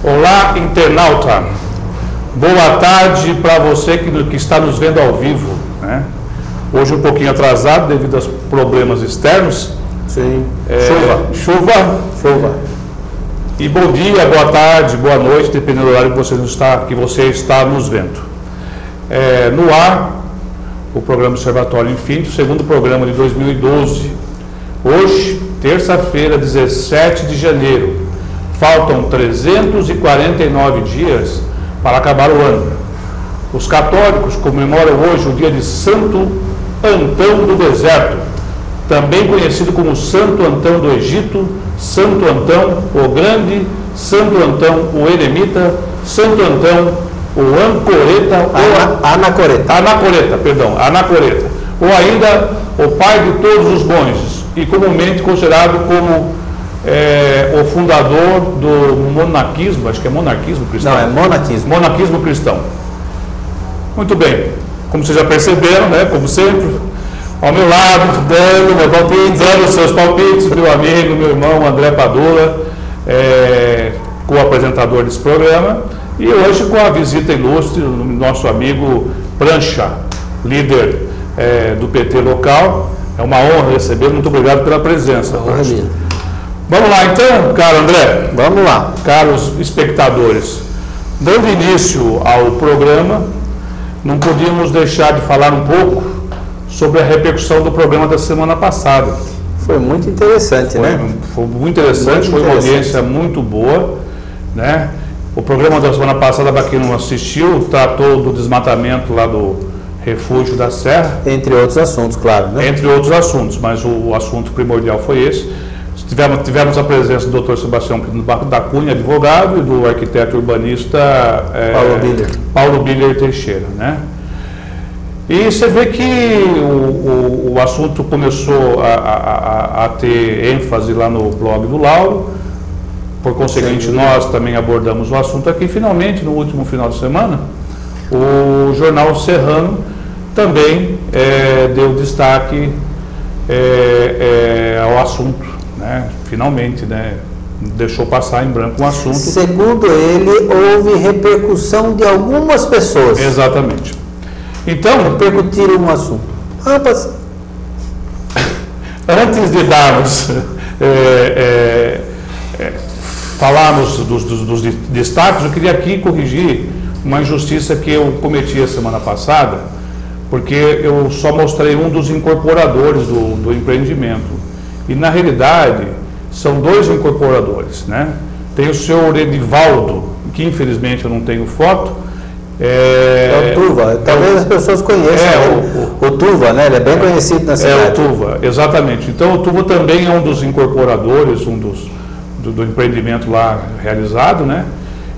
Olá, internauta. Boa tarde para você que está nos vendo ao vivo, né? Hoje um pouquinho atrasado devido aos problemas externos. Sim. Chuva. E bom dia, boa tarde, boa noite, dependendo do horário que você está nos vendo. No ar, o programa Observatório Infinito, segundo programa de 2012. Hoje, terça-feira, 17 de janeiro. Faltam 349 dias para acabar o ano. Os católicos comemoram hoje o dia de Santo Antão do Deserto, também conhecido como Santo Antão do Egito, Santo Antão o Grande, Santo Antão o Eremita, Santo Antão o Anacoreta, ou ainda o pai de todos os monges, e comumente considerado como o fundador do monaquismo, acho que é monarquismo cristão. Não, é monaquismo. Monaquismo cristão. Muito bem, como vocês já perceberam, né, como sempre, ao meu lado, dando os seus palpites, meu amigo, meu irmão André Padula, co-apresentador desse programa, e hoje com a visita ilustre do nosso amigo Prancha, líder do PT local. É uma honra receber, muito obrigado pela presença. Vamos lá então, caro André? Vamos lá. Caros espectadores, dando início ao programa, não podíamos deixar de falar um pouco sobre a repercussão do programa da semana passada. Foi muito interessante, né? Foi muito interessante, foi uma audiência muito boa, né? O programa da semana passada, para quem não assistiu, tratou do desmatamento lá do Refúgio da Serra. Entre outros assuntos, claro, né? Entre outros assuntos, mas o assunto primordial foi esse. Tivemos a presença do Dr. Sebastião da Cunha, advogado, e do arquiteto urbanista Paulo Biller Teixeira, né? E você vê que o assunto começou a ter ênfase lá no blog do Lauro. Por conseguinte, nós também abordamos o assunto aqui. Finalmente, no último final de semana, o Jornal Serrano também deu destaque ao assunto, né? Finalmente, né? Deixou passar em branco um assunto. Segundo ele, houve repercussão de algumas pessoas. Exatamente. Então, repercutiram um assunto. Antes de darmos falarmos dos destaques, eu queria aqui corrigir uma injustiça que eu cometi a semana passada, porque eu só mostrei um dos incorporadores do empreendimento. E, na realidade, são dois incorporadores, né? Tem o senhor Edivaldo, que infelizmente eu não tenho foto. É o Tuva, talvez as pessoas conheçam o Tuva, né? Ele é bem conhecido na cidade. É o Tuva, exatamente. Então o Tuva também é um dos incorporadores, do empreendimento lá realizado, né?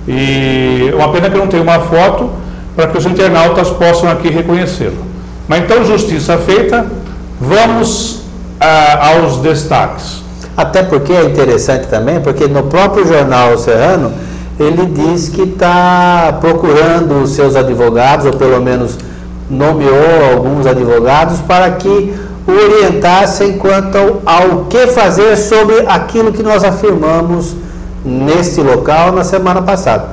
E uma pena que eu não tenho uma foto para que os internautas possam aqui reconhecê-lo. Mas então, justiça feita, vamos aos destaques. Até porque é interessante também, porque no próprio Jornal Serrano, ele diz que está procurando os seus advogados, ou pelo menos nomeou alguns advogados, para que o orientassem quanto ao que fazer sobre aquilo que nós afirmamos neste local na semana passada.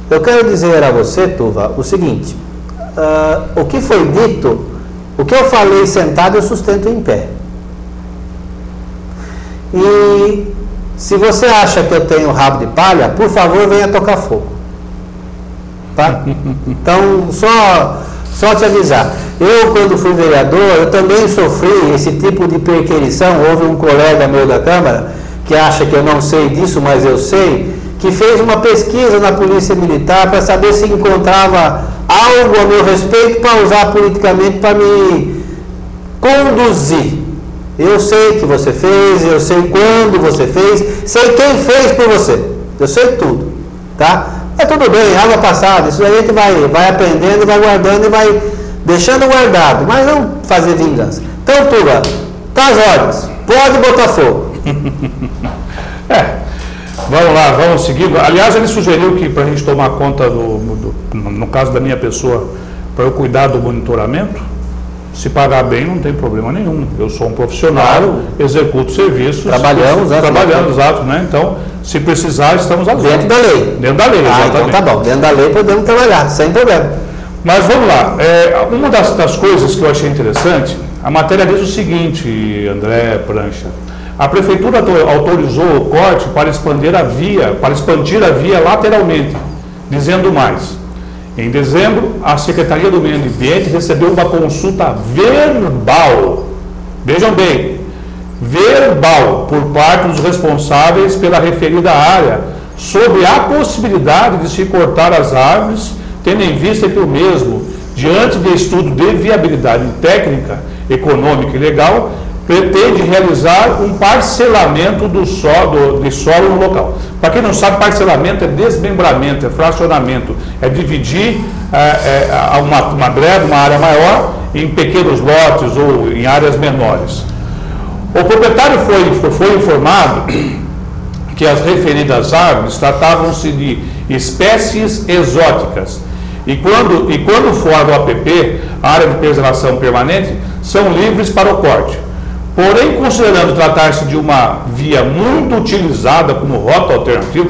Eu quero dizer a você, Tuva, o seguinte: o que foi dito, o que eu falei sentado, eu sustento em pé. E se você acha que eu tenho rabo de palha, por favor, venha tocar fogo. Tá? Então, só te avisar. Eu, quando fui vereador, eu também sofri esse tipo de perquisição. Houve um colega meu da Câmara, que acha que eu não sei disso, mas eu sei, que fez uma pesquisa na Polícia Militar para saber se encontrava algo a meu respeito para usar politicamente para me conduzir. Eu sei que você fez, eu sei quando você fez, sei quem fez por você, eu sei tudo, tá? É tudo bem, água passada, isso aí a gente vai aprendendo, vai guardando e vai deixando guardado, mas não fazer vingança. Então, Tuba, tá as ordens, pode botar fogo. Vamos lá, vamos seguir. Aliás, ele sugeriu que para a gente tomar conta, no caso da minha pessoa, para eu cuidar do monitoramento, se pagar bem não tem problema nenhum. Eu sou um profissional, executo serviços. Trabalhamos, exato, né? Então, se precisar, estamos às dentro da lei. Dentro da lei, exatamente. Então tá bom, dentro da lei podemos trabalhar, sem problema. Mas vamos lá, uma das coisas que eu achei interessante, a matéria diz o seguinte, André Prancha: a Prefeitura autorizou o corte para expandir a via lateralmente, dizendo mais. Em dezembro, a Secretaria do Meio Ambiente recebeu uma consulta verbal, vejam bem, verbal, por parte dos responsáveis pela referida área, sobre a possibilidade de se cortar as árvores, tendo em vista que o mesmo, diante de estudo de viabilidade técnica, econômica e legal, pretende realizar um parcelamento de solo no local. Para quem não sabe, parcelamento é desmembramento, é fracionamento, é dividir uma área maior em pequenos lotes ou em áreas menores. O proprietário foi informado que as referidas árvores tratavam-se de espécies exóticas e quando fora do APP, a área de preservação permanente, são livres para o corte. Porém, considerando tratar-se de uma via muito utilizada como rota alternativa,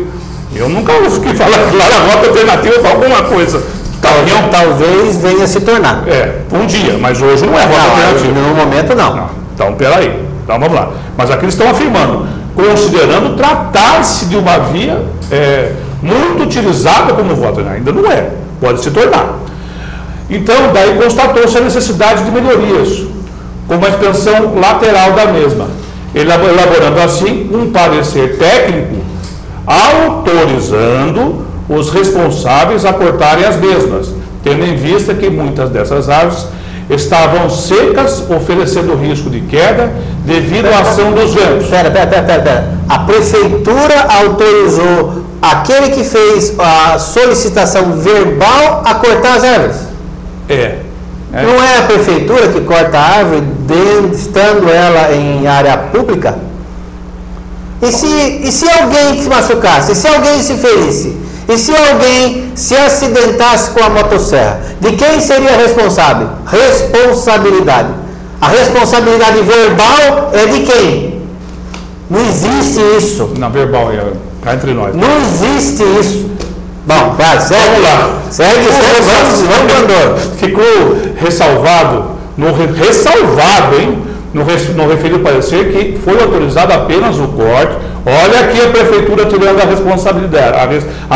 eu nunca ouvi falar a rota alternativa para alguma coisa. Talvez venha a se tornar. Um dia, mas hoje não é rota alternativa. No momento não. Então, peraí. Então, vamos lá. Mas aqui eles estão afirmando, considerando tratar-se de uma via muito utilizada como rota. Ainda não é. Pode se tornar. Então, daí constatou-se a necessidade de melhorias, com uma extensão lateral da mesma, elaborando assim um parecer técnico, autorizando os responsáveis a cortarem as mesmas, tendo em vista que muitas dessas árvores estavam secas, oferecendo risco de queda devido à ação dos ventos. Pera. A prefeitura autorizou aquele que fez a solicitação verbal a cortar as árvores? Não é a prefeitura que corta a árvore, estando ela em área pública? E se alguém se machucasse? E se alguém se ferisse? E se alguém se acidentasse com a motosserra? De quem seria responsável? Responsabilidade. A responsabilidade verbal é de quem? Não existe isso. Não, verbal cá entre nós. Não existe isso. Bom, vai, segue. Vamos lá. Segue, vamos, Pandora. Ficou ressalvado, no referido parecer, que foi autorizado apenas o corte. Olha aqui a prefeitura tirando a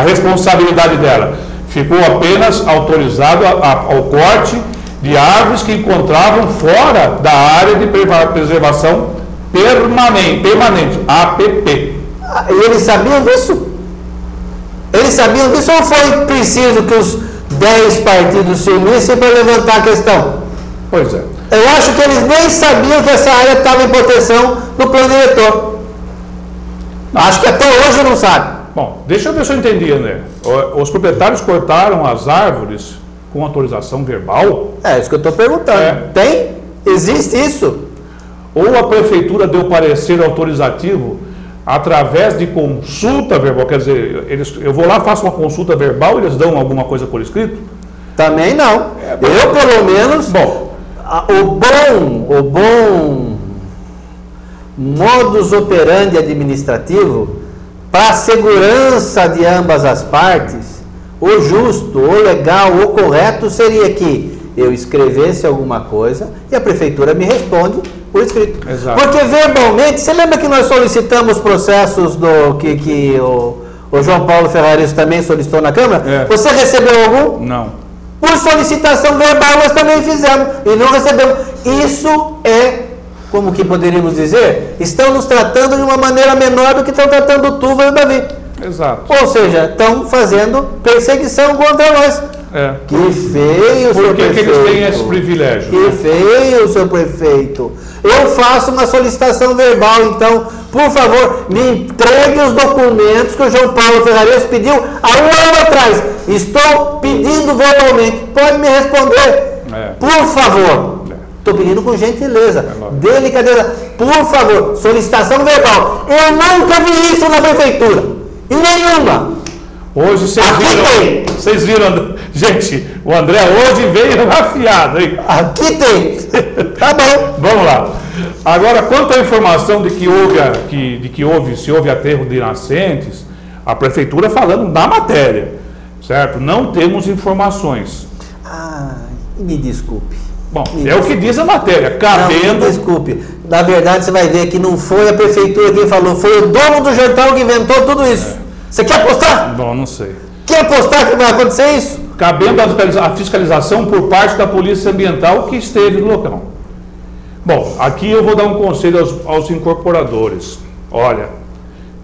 responsabilidade dela. Ficou apenas autorizado ao corte de árvores que encontravam fora da área de preservação permanente, APP. E eles sabiam disso? Eles sabiam disso ou foi preciso que os 10 partidos se unissem para levantar a questão? Pois é. Eu acho que eles nem sabiam que essa área estava em proteção no plano diretor. Acho que até hoje não sabe. Bom, deixa eu ver se eu entendi, né? Os proprietários cortaram as árvores com autorização verbal? É isso que eu estou perguntando. Tem? Existe isso? Ou a prefeitura deu parecer autorizativo através de consulta verbal? Quer dizer, eu vou lá, faço uma consulta verbal e eles dão alguma coisa por escrito? Também não. Eu, pelo menos, o bom modus operandi administrativo, para a segurança de ambas as partes, o justo, o legal, o correto seria que eu escrevesse alguma coisa e a prefeitura me responde por escrito. Exato. Porque verbalmente, você lembra que nós solicitamos processos que o João Paulo Ferraris também solicitou na Câmara? Você recebeu algum? Não. Por solicitação verbal nós também fizemos e não recebemos. Isso como que poderíamos dizer, estão nos tratando de uma maneira menor do que estão tratando o Tuva e o Davi. Exato. Ou seja, estão fazendo perseguição contra nós. Que feio, Por seu que prefeito. eles têm esse privilégio? Que feio, seu prefeito. Eu faço uma solicitação verbal, então, por favor, me entregue os documentos que o João Paulo Ferrarese pediu há um ano atrás. Estou pedindo verbalmente. Pode me responder? Por favor. Estou pedindo com gentileza, delicadeza. Por favor, solicitação verbal. Eu nunca vi isso na prefeitura. Em nenhuma. Hoje vocês viram, gente, o André hoje veio afiado, hein? Aqui tem. Tá bom. Vamos lá. Agora, quanto à informação de que houve aterro de nascentes, a prefeitura falando na matéria, certo? Não temos informações. Me desculpe. Bom, é o que diz a matéria, cabendo... Não, me desculpe. Na verdade, você vai ver que não foi a prefeitura quem falou, foi o dono do jornal que inventou tudo isso. Você quer apostar? Bom, não sei. Quer apostar que vai acontecer isso? Cabendo a fiscalização por parte da Polícia Ambiental que esteve no local. Bom, aqui eu vou dar um conselho aos incorporadores. Olha,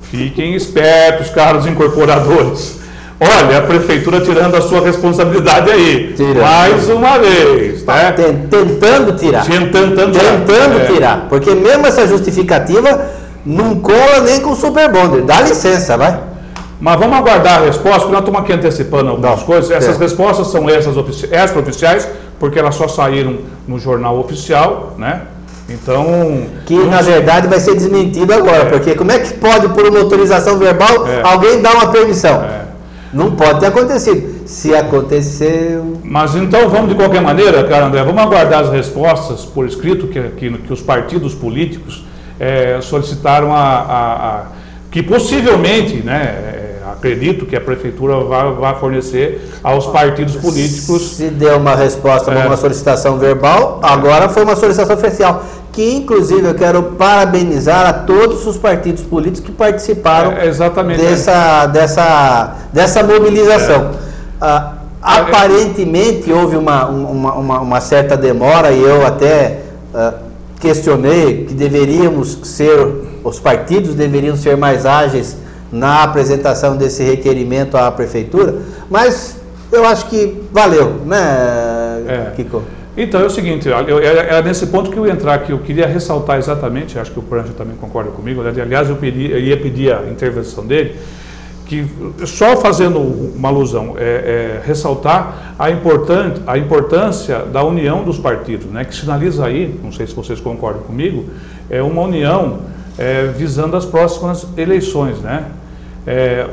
fiquem espertos, caros incorporadores. Olha, a prefeitura tirando a sua responsabilidade aí. Mais uma vez. Né? Tentando tirar. Tentando tirar. Porque mesmo essa justificativa não cola nem com o Super Bonder. Dá licença, vai. Mas vamos aguardar a resposta, porque nós estamos aqui antecipando algumas coisas. Essas respostas são extra-oficiais, porque elas só saíram no jornal oficial, né? Então... Que na verdade vai ser desmentido agora, porque como é que pode, por uma autorização verbal, alguém dar uma permissão? Não pode ter acontecido. Se aconteceu... Mas então vamos de qualquer maneira, cara André, vamos aguardar as respostas por escrito que os partidos políticos solicitaram que possivelmente, né, acredito que a prefeitura vai fornecer aos partidos políticos. Se deu uma resposta para uma solicitação verbal, agora foi uma solicitação oficial. Que inclusive eu quero parabenizar a todos os partidos políticos que participaram dessa mobilização. Aparentemente houve uma certa demora e eu até questionei que os partidos deveriam ser mais ágeis na apresentação desse requerimento à prefeitura, mas eu acho que valeu, né, Kiko? Então, é o seguinte, é nesse ponto que eu ia entrar aqui, eu queria ressaltar exatamente, acho que o Prancha também concorda comigo, aliás, eu ia pedir a intervenção dele, que só fazendo uma alusão, ressaltar a importância da união dos partidos, né, que sinaliza aí, não sei se vocês concordam comigo, é uma união visando as próximas eleições, né?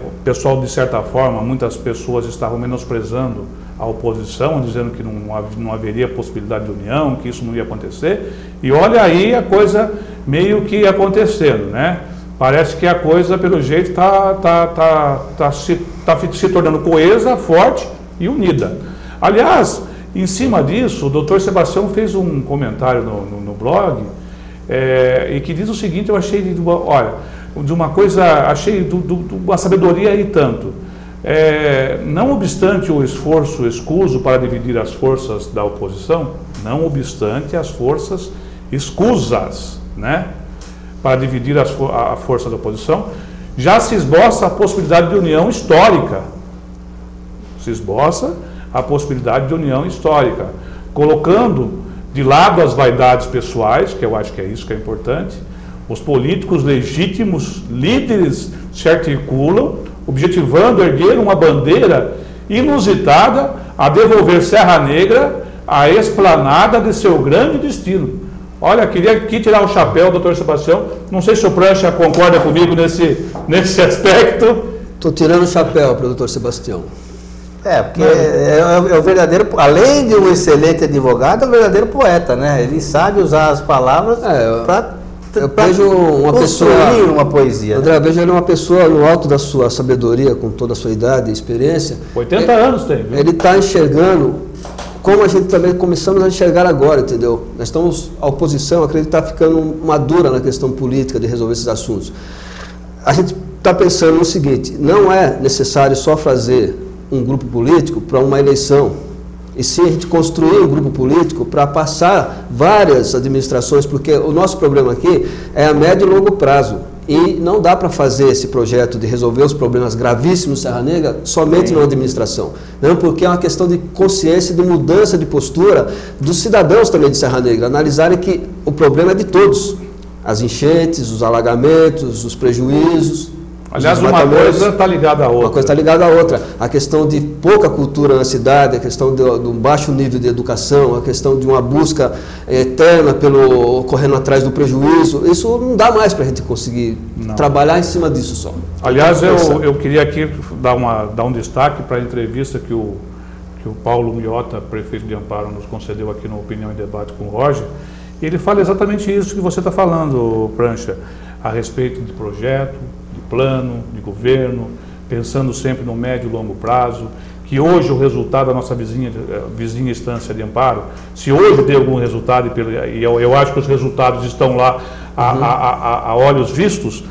O pessoal, de certa forma, muitas pessoas estavam menosprezando a oposição, dizendo que não haveria possibilidade de união, que isso não ia acontecer, e olha aí a coisa meio que acontecendo, né? Parece que a coisa, pelo jeito, está se tornando coesa, forte e unida. Aliás, em cima disso, o doutor Sebastião fez um comentário no blog, e que diz o seguinte, eu achei de uma sabedoria e tanto. Não obstante o esforço escuso para dividir as forças da oposição, não obstante as forças escusas, né, para dividir a força da oposição, já se esboça a possibilidade de união histórica. Se esboça a possibilidade de união histórica, colocando de lado as vaidades pessoais, que eu acho que é isso que é importante. Os políticos legítimos, líderes, se articulam, objetivando erguer uma bandeira inusitada a devolver Serra Negra à esplanada de seu grande destino. Olha, queria aqui tirar o chapéu, doutor Sebastião, não sei se o Prancha concorda comigo nesse aspecto. Estou tirando o chapéu para o doutor Sebastião. Porque é o verdadeiro, além de um excelente advogado, é um verdadeiro poeta, né? Ele sabe usar as palavras para eu vejo uma pessoa, uma poesia. André, eu vejo ele uma pessoa no alto da sua sabedoria, com toda a sua idade e experiência. 80 anos tem. Viu? Ele está enxergando como a gente também começamos a enxergar agora, entendeu? Nós estamos, a oposição, acredito que está ficando madura na questão política de resolver esses assuntos. A gente está pensando no seguinte, não é necessário só fazer um grupo político para uma eleição, e sim a gente construir um grupo político para passar várias administrações, porque o nosso problema aqui é a médio e longo prazo. E não dá para fazer esse projeto de resolver os problemas gravíssimos de Serra Negra somente na administração. Não, porque é uma questão de consciência e de mudança de postura dos cidadãos também de Serra Negra, analisarem que o problema é de todos. As enchentes, os alagamentos, os prejuízos. Aliás, uma coisa está ligada à outra. Uma coisa está ligada à outra. A questão de pouca cultura na cidade, a questão de um baixo nível de educação, a questão de uma busca eterna pelo correndo atrás do prejuízo, isso não dá mais para a gente conseguir trabalhar em cima disso só. Aliás, eu queria aqui dar um destaque para a entrevista que o Paulo Miota, prefeito de Amparo, nos concedeu aqui no Opinião e Debate com o Roger. Ele fala exatamente isso que você está falando, Prancha, a respeito de projeto, de plano, de governo, pensando sempre no médio e longo prazo, que hoje o resultado da nossa vizinha estância de Amparo, se hoje tem algum resultado, e eu acho que os resultados estão lá a olhos vistos,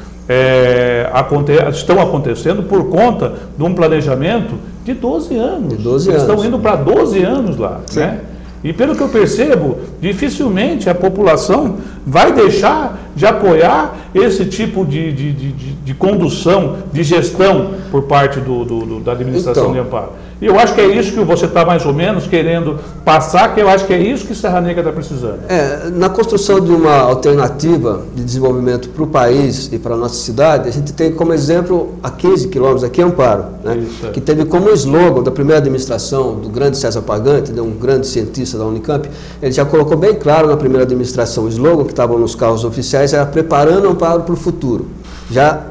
estão acontecendo por conta de um planejamento de 12 anos. Eles estão indo para 12 anos lá, né? E pelo que eu percebo, dificilmente a população vai deixar de apoiar esse tipo de condução, de gestão por parte da administração de Amparo. E eu acho que é isso que você está mais ou menos querendo passar, que eu acho que é isso que Serra Negra está precisando. Na construção de uma alternativa de desenvolvimento para o país e para a nossa cidade, a gente tem como exemplo a 15 quilômetros, aqui em Amparo, né, que teve como slogan da primeira administração do grande César Pagante, um grande cientista da Unicamp, ele já colocou bem claro na primeira administração, o slogan que estava nos carros oficiais era preparando Amparo para o futuro. Já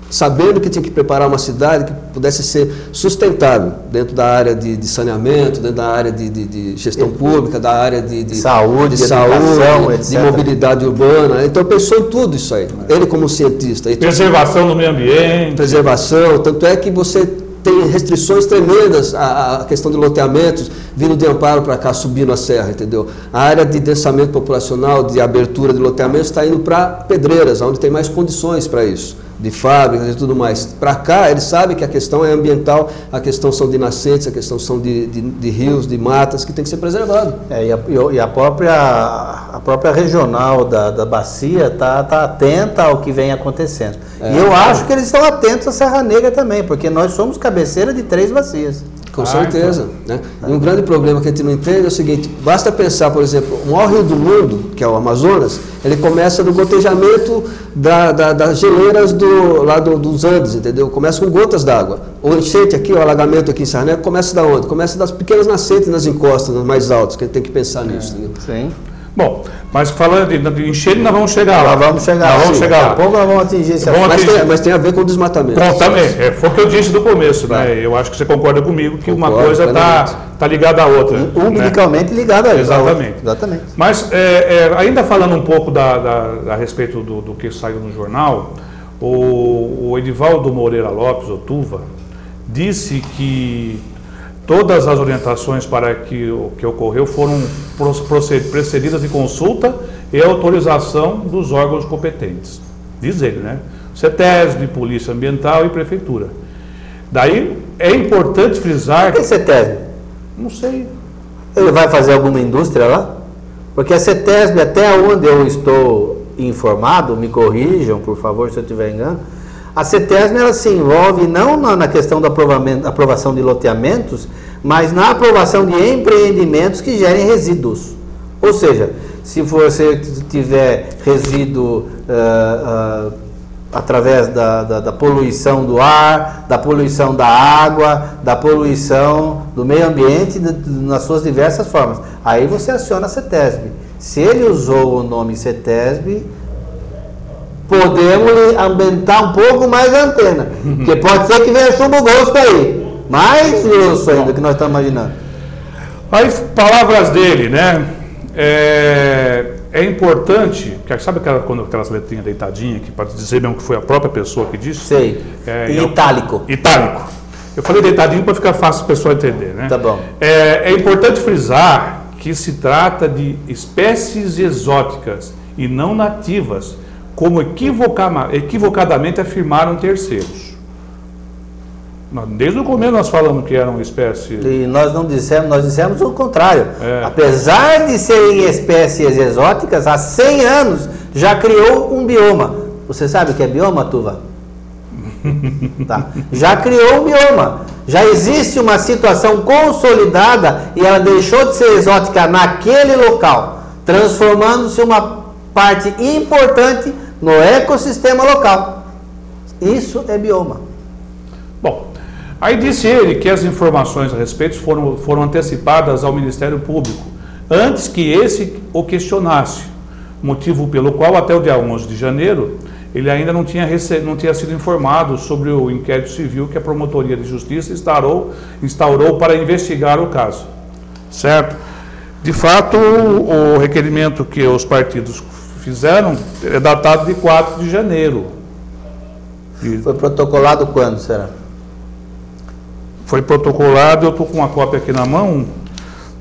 sabendo que tinha que preparar uma cidade que pudesse ser sustentável dentro da área de saneamento, dentro da área de gestão pública, da área de saúde, de mobilidade urbana. Então pensou em tudo isso aí, ele como cientista. Preservação do meio ambiente. Preservação, tanto é que você tem restrições tremendas à questão de loteamentos, vindo de Amparo para cá, subindo a serra, entendeu? A área de densamento populacional, de abertura de loteamentos, está indo para Pedreiras, onde tem mais condições para isso, de fábricas e tudo mais. Para cá, eles sabem que a questão é ambiental, a questão são de nascentes, a questão são de rios, de matas, que tem que ser preservado. E a própria regional da bacia está atenta ao que vem acontecendo. E eu acho que eles estão atentos à Serra Negra também, porque nós somos cabeceira de 3 bacias. Com certeza. Então. Né? E um grande problema que a gente não entende é o seguinte, basta pensar, por exemplo, o maior rio do mundo, que é o Amazonas, ele começa do gotejamento das geleiras dos Andes, entendeu? Começa com gotas d'água. O enchente aqui, o alagamento aqui em Serra Negra, começa da onde? Começa das pequenas nascentes nas encostas, nas mais altas, que a gente tem que pensar nisso. Entendeu? Sim. Bom, mas falando de enchente, nós vamos chegar lá. Daqui a pouco nós vamos atingir esse assunto. Mas tem a ver com o desmatamento. Bom, também. Foi o que eu disse do começo, né? Eu acho que você concorda comigo que uma coisa está ligada à outra. Umbilicalmente ligada a isso. Exatamente. Mas, ainda falando um pouco a respeito do que saiu no jornal, o Edivaldo Moreira Lopes, o Tuva, disse que todas as orientações para que o que ocorreu foram precedidas de consulta e autorização dos órgãos competentes. Diz ele, né? CETESB, Polícia Ambiental e Prefeitura. Daí é importante frisar... O que é CETESB? Não sei. Ele vai fazer alguma indústria lá? Porque a CETESB, até onde eu estou informado, me corrijam, por favor, se eu estiver engano, a CETESB ela se envolve não na questão da aprovação de loteamentos, mas na aprovação de empreendimentos que gerem resíduos. Ou seja, se você tiver resíduo através da poluição do ar, da poluição da água, da poluição do meio ambiente, nas suas diversas formas, aí você aciona a CETESB. Se ele usou o nome CETESB, podemos aumentar um pouco mais a antena, porque pode ser que venha chumbo gosto aí, mais grosso ainda que nós estamos imaginando. Aí, palavras dele, né? É importante, sabe aquelas letrinhas deitadinhas, que pode dizer mesmo que foi a própria pessoa que disse? Sei, itálico. Itálico. Eu falei deitadinho para ficar fácil a pessoa entender, né? Tá bom. É importante frisar que se trata de espécies exóticas e não nativas, como equivocadamente afirmaram terceiros. Desde o começo nós falamos que eram espécies... E nós não dissemos, nós dissemos o contrário. Apesar de serem espécies exóticas, há 100 anos já criou um bioma. Você sabe o que é bioma, Tuva? Tá. Já criou o bioma. Já existe uma situação consolidada e ela deixou de ser exótica naquele local, transformando-se uma parte importante no ecossistema local. Isso é bioma. Bom, aí disse ele que as informações a respeito foram antecipadas ao Ministério Público, antes que esse o questionasse, motivo pelo qual até o dia 11 de janeiro ele ainda não tinha sido informado sobre o inquérito civil que a Promotoria de Justiça instaurou para investigar o caso. Certo? De fato, o requerimento que os partidos fizeram é datado de 4 de janeiro. Foi protocolado quando, será? Foi protocolado, eu estou com uma cópia aqui na mão,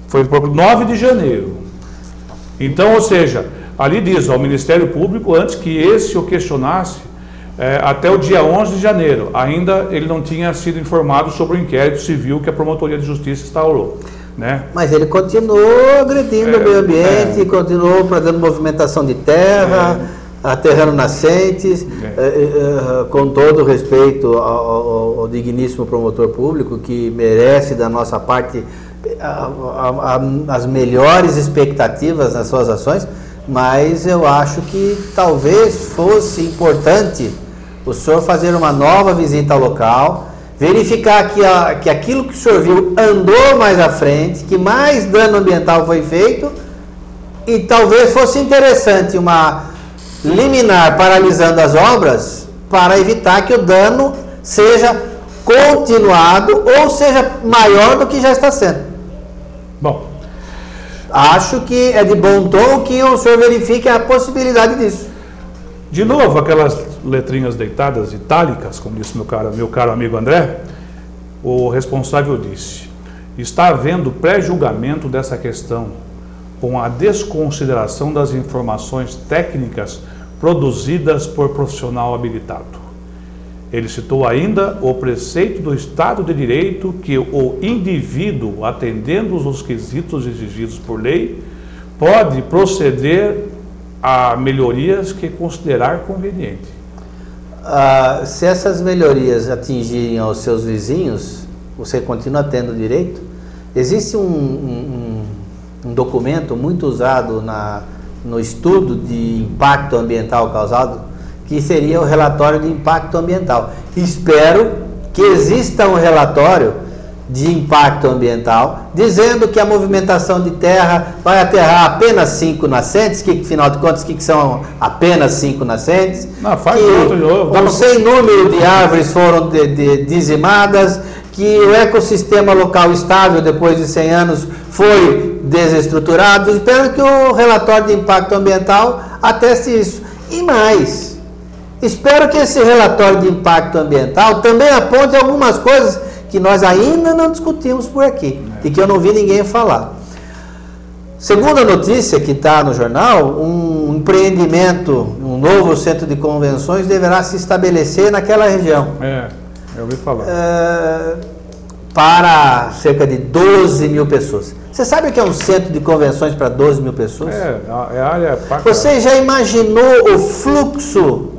foi 9 de janeiro. Então, ou seja, ali diz ao Ministério Público, antes que esse o questionasse, até o dia 11 de janeiro, ainda ele não tinha sido informado sobre o inquérito civil que a Promotoria de Justiça instaurou. Né? Mas ele continuou agredindo o meio ambiente, continuou fazendo movimentação de terra, aterrando nascentes, com todo respeito ao digníssimo promotor público, que merece da nossa parte as melhores expectativas nas suas ações, mas eu acho que talvez fosse importante o senhor fazer uma nova visita ao local, verificar que aquilo que o senhor viu andou mais à frente, que mais dano ambiental foi feito, e talvez fosse interessante uma liminar paralisando as obras para evitar que o dano seja continuado ou seja maior do que já está sendo. Bom, acho que é de bom tom que o senhor verifique a possibilidade disso. De novo, aquelas letrinhas deitadas, itálicas, como disse meu caro amigo André, o responsável disse: está havendo pré-julgamento dessa questão com a desconsideração das informações técnicas produzidas por profissional habilitado. Ele citou ainda o preceito do Estado de Direito que o indivíduo, atendendo os quesitos exigidos por lei, pode proceder a melhorias que considerar conveniente. Se essas melhorias atingirem aos seus vizinhos, você continua tendo direito? Existe um documento muito usado no estudo de impacto ambiental causado, que seria o relatório de impacto ambiental. Espero que exista um relatório de impacto ambiental dizendo que a movimentação de terra vai aterrar apenas 5 nascentes, que afinal de contas, que são apenas 5 nascentes? Não, faz outro de novo. Um sem número de árvores foram dizimadas, que o ecossistema local estável depois de 100 anos foi desestruturado. Espero que o relatório de impacto ambiental ateste isso. E mais, espero que esse relatório de impacto ambiental também aponte algumas coisas que nós ainda não discutimos por aqui e que eu não vi ninguém falar. Segundo a notícia que está no jornal, um empreendimento, um novo centro de convenções deverá se estabelecer naquela região. Eu ouvi falar. Para cerca de 12 mil pessoas. Você sabe o que é um centro de convenções para 12 mil pessoas? É área para... Você já imaginou o fluxo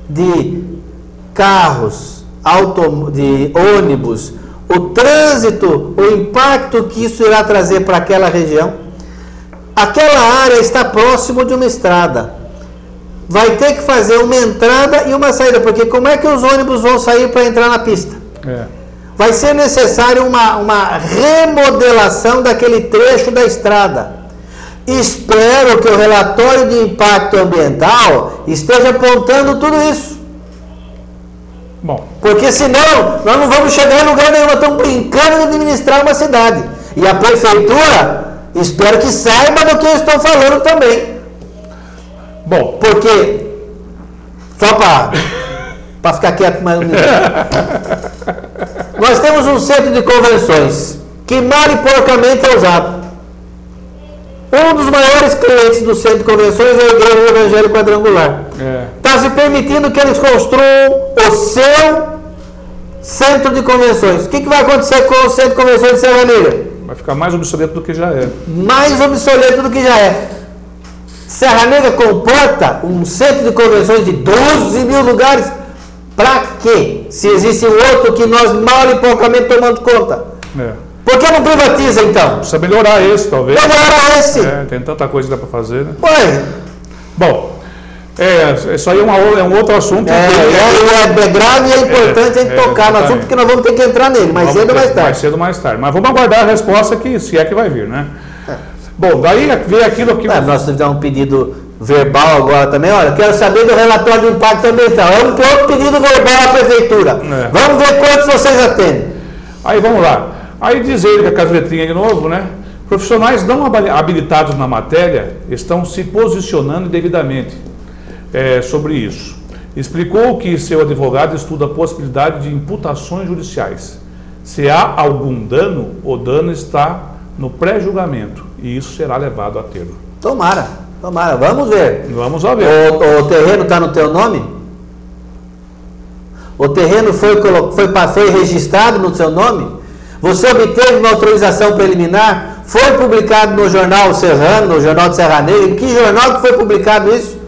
de carros, de ônibus, o trânsito, o impacto que isso irá trazer para aquela região? Aquela área está próximo de uma estrada. Vai ter que fazer uma entrada e uma saída, porque como é que os ônibus vão sair para entrar na pista? Vai ser necessário uma remodelação daquele trecho da estrada. Espero que o relatório de impacto ambiental esteja apontando tudo isso. Bom, porque senão nós não vamos chegar em lugar nenhum, nós estamos brincando de administrar uma cidade. E a prefeitura, espero que saiba do que eu estou falando também. Bom, porque, só para ficar quieto mais um minuto, nós temos um centro de convenções que mal e porcamente é usado. Um dos maiores clientes do centro de convenções é a Igreja Evangélica Quadrangular. Está se permitindo que eles construam o seu centro de convenções. O que vai acontecer com o centro de convenções de Serra Negra? Vai ficar mais obsoleto do que já é. Mais obsoleto do que já é. Serra Negra comporta um centro de convenções de 12 mil lugares. Para quê? Se existe um outro que nós mal e porcamente tomamos conta. Por que não privatiza, então? Precisa melhorar esse, talvez. Melhorar esse. Tem tanta coisa que dá para fazer, né? Ué. Bom, isso aí é um outro assunto. É grave e é importante a gente tocar no assunto, porque nós vamos ter que entrar nele, mais cedo ou mais tarde. Mais cedo ou mais tarde. Mas vamos aguardar a resposta, se é que vai vir, né? Bom, daí veio aquilo que... Nós fizemos um pedido verbal agora também. Olha, quero saber do relatório de impacto ambiental. É um outro pedido verbal à prefeitura. Vamos ver quantos vocês atendem. Aí vamos lá. Aí diz ele, com as letrinhas de novo, né? Profissionais não habilitados na matéria estão se posicionando indevidamente sobre isso. Explicou que seu advogado estuda a possibilidade de imputações judiciais. Se há algum dano, o dano está no pré-julgamento e isso será levado a termo. Tomara, vamos ver. Vamos ver. O terreno está no teu nome? O terreno foi registrado no seu nome? Você obteve uma autorização preliminar? Foi publicado no Jornal Serrano, no Jornal de Serra Negra? Em que jornal que foi publicado isso?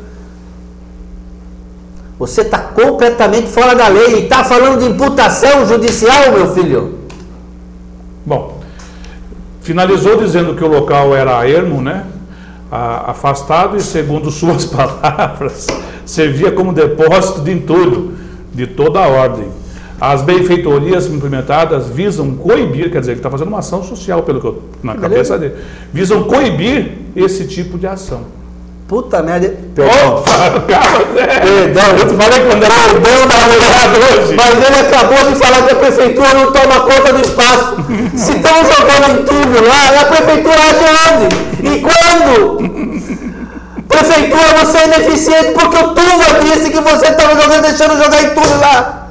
Você está completamente fora da lei e está falando de imputação judicial, meu filho. Bom, finalizou dizendo que o local era ermo, né? Afastado e, segundo suas palavras, servia como depósito de entulho de toda a ordem. As benfeitorias implementadas visam coibir, quer dizer, ele está fazendo uma ação social, pelo que eu, na cabeça dele, visam coibir esse tipo de ação. Puta merda. Perdão. Eu te falei quando era hoje. Mas ele acabou de falar que a prefeitura não toma conta do espaço. Se estão jogando entulho lá, a prefeitura age onde? E quando? Prefeitura, você é ineficiente porque o Tuva disse que você estava deixando jogar entulho lá.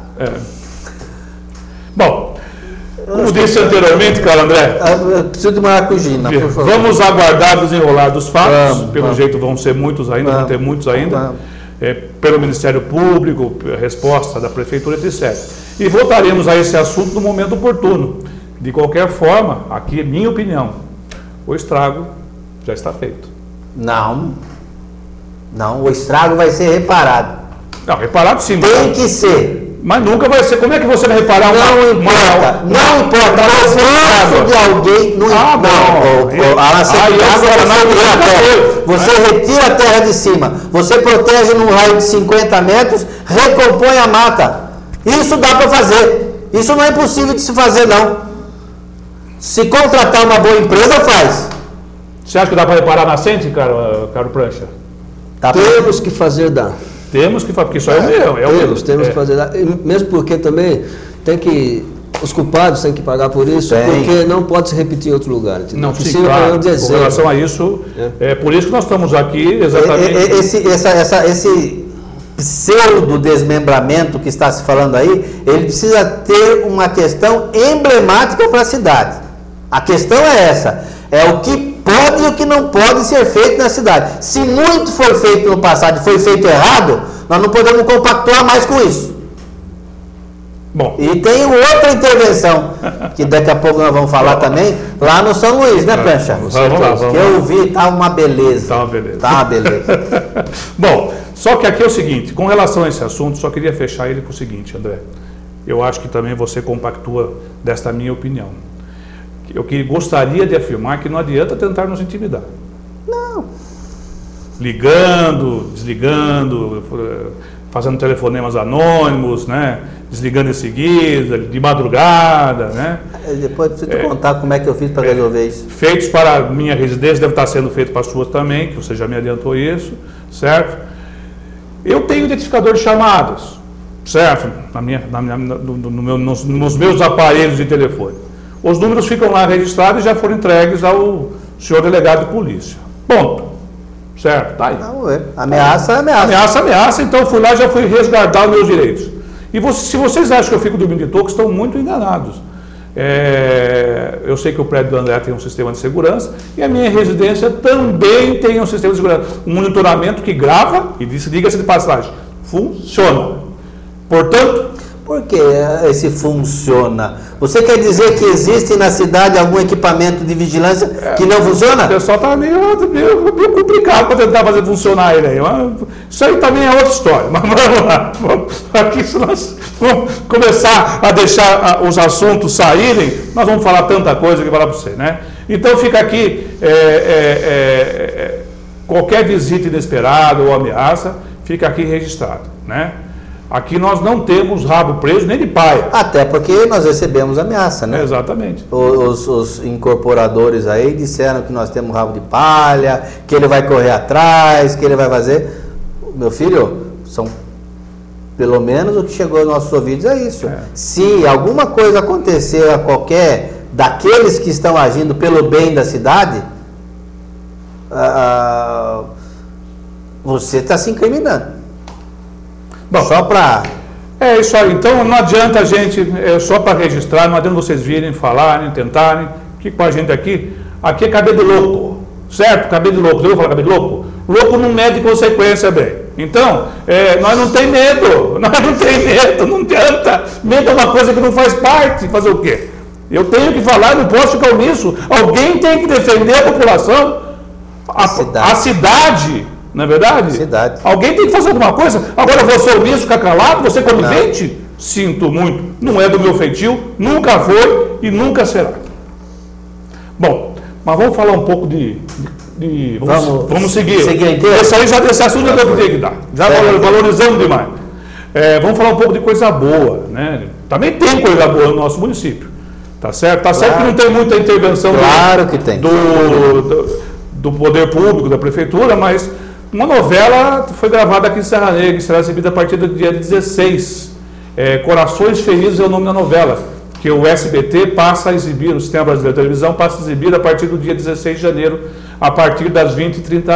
Bom, como disse anteriormente, Carlos André, eu preciso de maracujina, por favor. Vamos aguardar o desenrolar dos fatos. Pelo jeito vão ser muitos ainda, vão ter muitos ainda. Pelo Ministério Público, resposta da Prefeitura, etc. E voltaremos a esse assunto no momento oportuno. De qualquer forma, aqui é minha opinião, o estrago já está feito. Não, o estrago vai ser reparado. Não, reparado sim. Tem que ser. Mas nunca vai ser. Como é que você vai reparar Não importa. O esforço de alguém não Você retira a terra de cima. Você protege num raio de 50 metros, recompõe a mata. Isso dá para fazer. Isso não é impossível de se fazer, não. Se contratar uma boa empresa, faz. Você acha que dá para reparar a nascente, Caro Prancha? Temos que fazer dar. Temos que fazer, porque isso é o meu. Temos que fazer dar. Mesmo porque também os culpados têm que pagar por isso, porque não pode se repetir em outro lugar. Entendeu? Não, sim, claro. Com relação a isso, é por isso que nós estamos aqui, exatamente. Esse pseudo-desmembramento que está se falando aí, ele precisa ter uma questão emblemática para a cidade. A questão é essa, é o que pode e o que não pode ser feito na cidade. Se muito foi feito no passado e foi feito errado, nós não podemos compactuar mais com isso. Bom. E tem outra intervenção, que daqui a pouco nós vamos falar também, lá no São Luís, né, Prancha? Vamos lá. Que eu vi, tá uma beleza. Tá uma beleza. Tá uma beleza. Bom, só que aqui é o seguinte, com relação a esse assunto, só queria fechar ele com o seguinte, André. Eu acho que também você compactua desta minha opinião. Eu gostaria de afirmar que não adianta tentar nos intimidar. Não. Ligando, desligando, fazendo telefonemas anônimos, né? Desligando em seguida, de madrugada, né? Depois preciso contar como é que eu fiz para resolver isso. Feitos para a minha residência, deve estar sendo feito para a sua também, que você já me adiantou isso, certo? Eu tenho identificador de chamadas, certo? Nos meus aparelhos de telefone. Os números ficam lá registrados e já foram entregues ao senhor delegado de polícia. Ponto. Certo? Tá aí. Vamos ver. Ameaça. Ameaça. Então eu fui lá e já fui resguardar os meus direitos. E se vocês acham que eu fico dormindo de toco, estão muito enganados. Eu sei que o prédio do André tem um sistema de segurança e a minha residência também tem um sistema de segurança. Um monitoramento que grava e diga-se de passagem, funciona. Portanto... Por que esse funciona? Você quer dizer que existe na cidade algum equipamento de vigilância que não funciona? O pessoal está meio complicado para tentar fazer funcionar ele aí. Isso aí também é outra história. Mas vamos lá. Aqui, se nós vamos começar a deixar os assuntos saírem, nós vamos falar tanta coisa que falar para você, né? Então fica aqui, qualquer visita inesperada ou ameaça, fica aqui registrado, né? Aqui nós não temos rabo preso nem de paia. Até porque nós recebemos ameaça, né? Exatamente. Os incorporadores aí disseram que nós temos rabo de palha, que ele vai correr atrás, que ele vai fazer. Meu filho, são pelo menos o que chegou aos nossos ouvidos é isso. Se alguma coisa acontecer a qualquer daqueles que estão agindo pelo bem da cidade, você está se incriminando. Bom, só para... É isso aí. Então não adianta a gente, só para registrar, não adianta vocês virem, falarem, tentarem. Aqui com a gente aqui é cabelo de louco, certo? Cabelo de louco. Já ouviu falar cabelo de louco? Louco não mede consequência, bem. Então, nós não tem medo, não adianta. Medo é uma coisa que não faz parte. Fazer o quê? Eu tenho que falar, não posso ficar omisso. Alguém tem que defender a população, a cidade. Não é verdade? Cidade. Alguém tem que fazer alguma coisa. Agora você omisso, ficar calado, você conivente? Sinto muito. Não é do meu feitio, nunca foi e nunca será. Bom, mas vamos falar um pouco vamos seguir. Esse assunto já deu que dar. Já valorizamos demais. Vamos falar um pouco de coisa boa, né? Também tem coisa boa no nosso município. Tá certo? Tá certo que não tem muita intervenção do poder público, da prefeitura, mas uma novela foi gravada aqui em Serra Negra e será exibida a partir do dia 16. Corações Feridos é o nome da novela, que o SBT passa a exibir, o Sistema Brasileiro de Televisão passa a exibir a partir do dia 16 de janeiro, a partir das 20h30,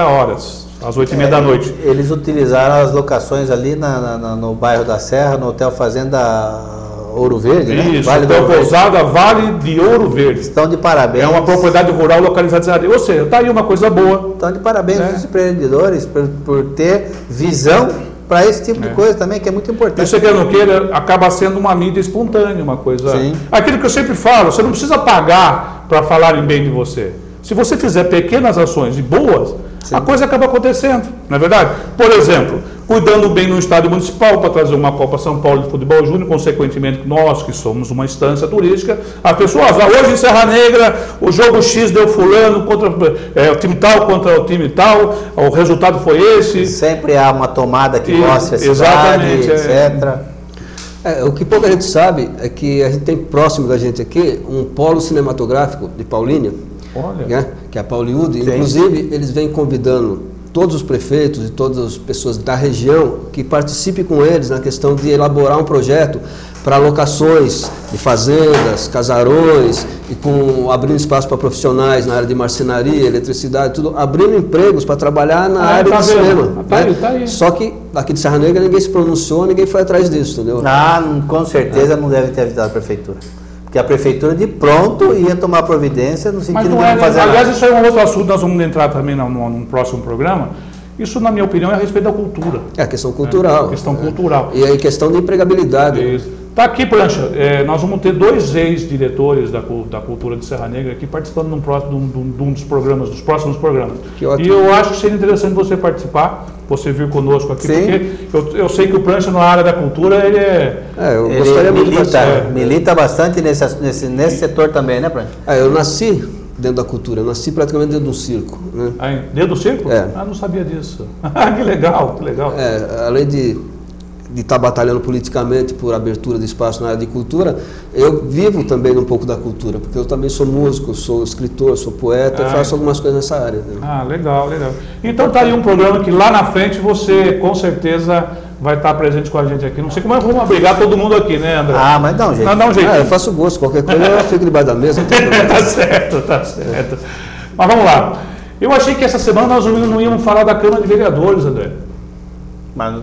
às 8h30 da noite. Eles utilizaram as locações ali no bairro da Serra, no Hotel Fazenda Ouro Verde, isso, né? Hotel Pousada Vale de Ouro Verde. Estão de parabéns. É uma propriedade rural localizada em Serra Negra. Ou seja, está aí uma coisa boa. Estão de parabéns os empreendedores por ter visão para esse tipo de coisa também, que é muito importante. Isso que eu não queira, acaba sendo uma mídia espontânea, uma coisa... Sim. Aquilo que eu sempre falo, você não precisa pagar para falarem bem de você. Se você fizer pequenas ações e boas, a coisa acaba acontecendo, não é verdade? Por exemplo, cuidando bem no estádio municipal para trazer uma Copa São Paulo de Futebol Júnior, consequentemente nós, que somos uma instância turística, as pessoas, hoje em Serra Negra, o jogo X deu fulano contra o time tal contra o time tal, o resultado foi esse. Sempre há uma tomada que mostra a cidade, etc. O que pouca gente sabe é que a gente tem próximo da gente aqui um polo cinematográfico de Paulínia, né, que é a Pauliúde. Inclusive, eles vêm convidando todos os prefeitos e todas as pessoas da região que participem com eles na questão de elaborar um projeto para locações de fazendas, casarões, e abrindo espaço para profissionais na área de marcenaria, eletricidade, tudo, abrindo empregos para trabalhar na área do cinema. Tá aí. Só que aqui de Serra Negra ninguém se pronunciou, ninguém foi atrás disso, entendeu? Com certeza não deve ter avisado a prefeitura. Porque a prefeitura de pronto ia tomar providência no sentido de não fazer nada. Aliás, isso é um outro assunto, nós vamos entrar também no próximo programa. Isso, na minha opinião, é a respeito da cultura. É a questão cultural. Questão cultural. E aí questão de empregabilidade. Isso. Está aqui, Prancha, nós vamos ter 2 ex-diretores da cultura de Serra Negra aqui participando de um dos próximos programas. Que ótimo. E eu acho que seria interessante você participar, você vir conosco aqui, porque eu sei que o Prancha na área da cultura, ele eu gostaria muito de milita bastante nesse setor também, né, Prancha? Eu nasci dentro da cultura, eu nasci praticamente dentro do circo. Né? Dentro do circo? Não sabia disso. Que legal, que legal. Além de estar batalhando politicamente por abertura de espaço na área de cultura, eu vivo também um pouco da cultura, porque eu também sou músico, sou escritor, sou poeta, e faço algumas coisas nessa área. Né? Legal. Então tá aí um programa que lá na frente você com certeza vai estar presente com a gente aqui. Não sei como é que vamos abrigar todo mundo aqui, né, André? Mas dá um jeito. Dá um jeito. Eu faço gosto, qualquer coisa eu fico debaixo da mesa. Tá certo. Mas vamos lá. Eu achei que essa semana nós não íamos falar da Câmara de Vereadores, André. Mas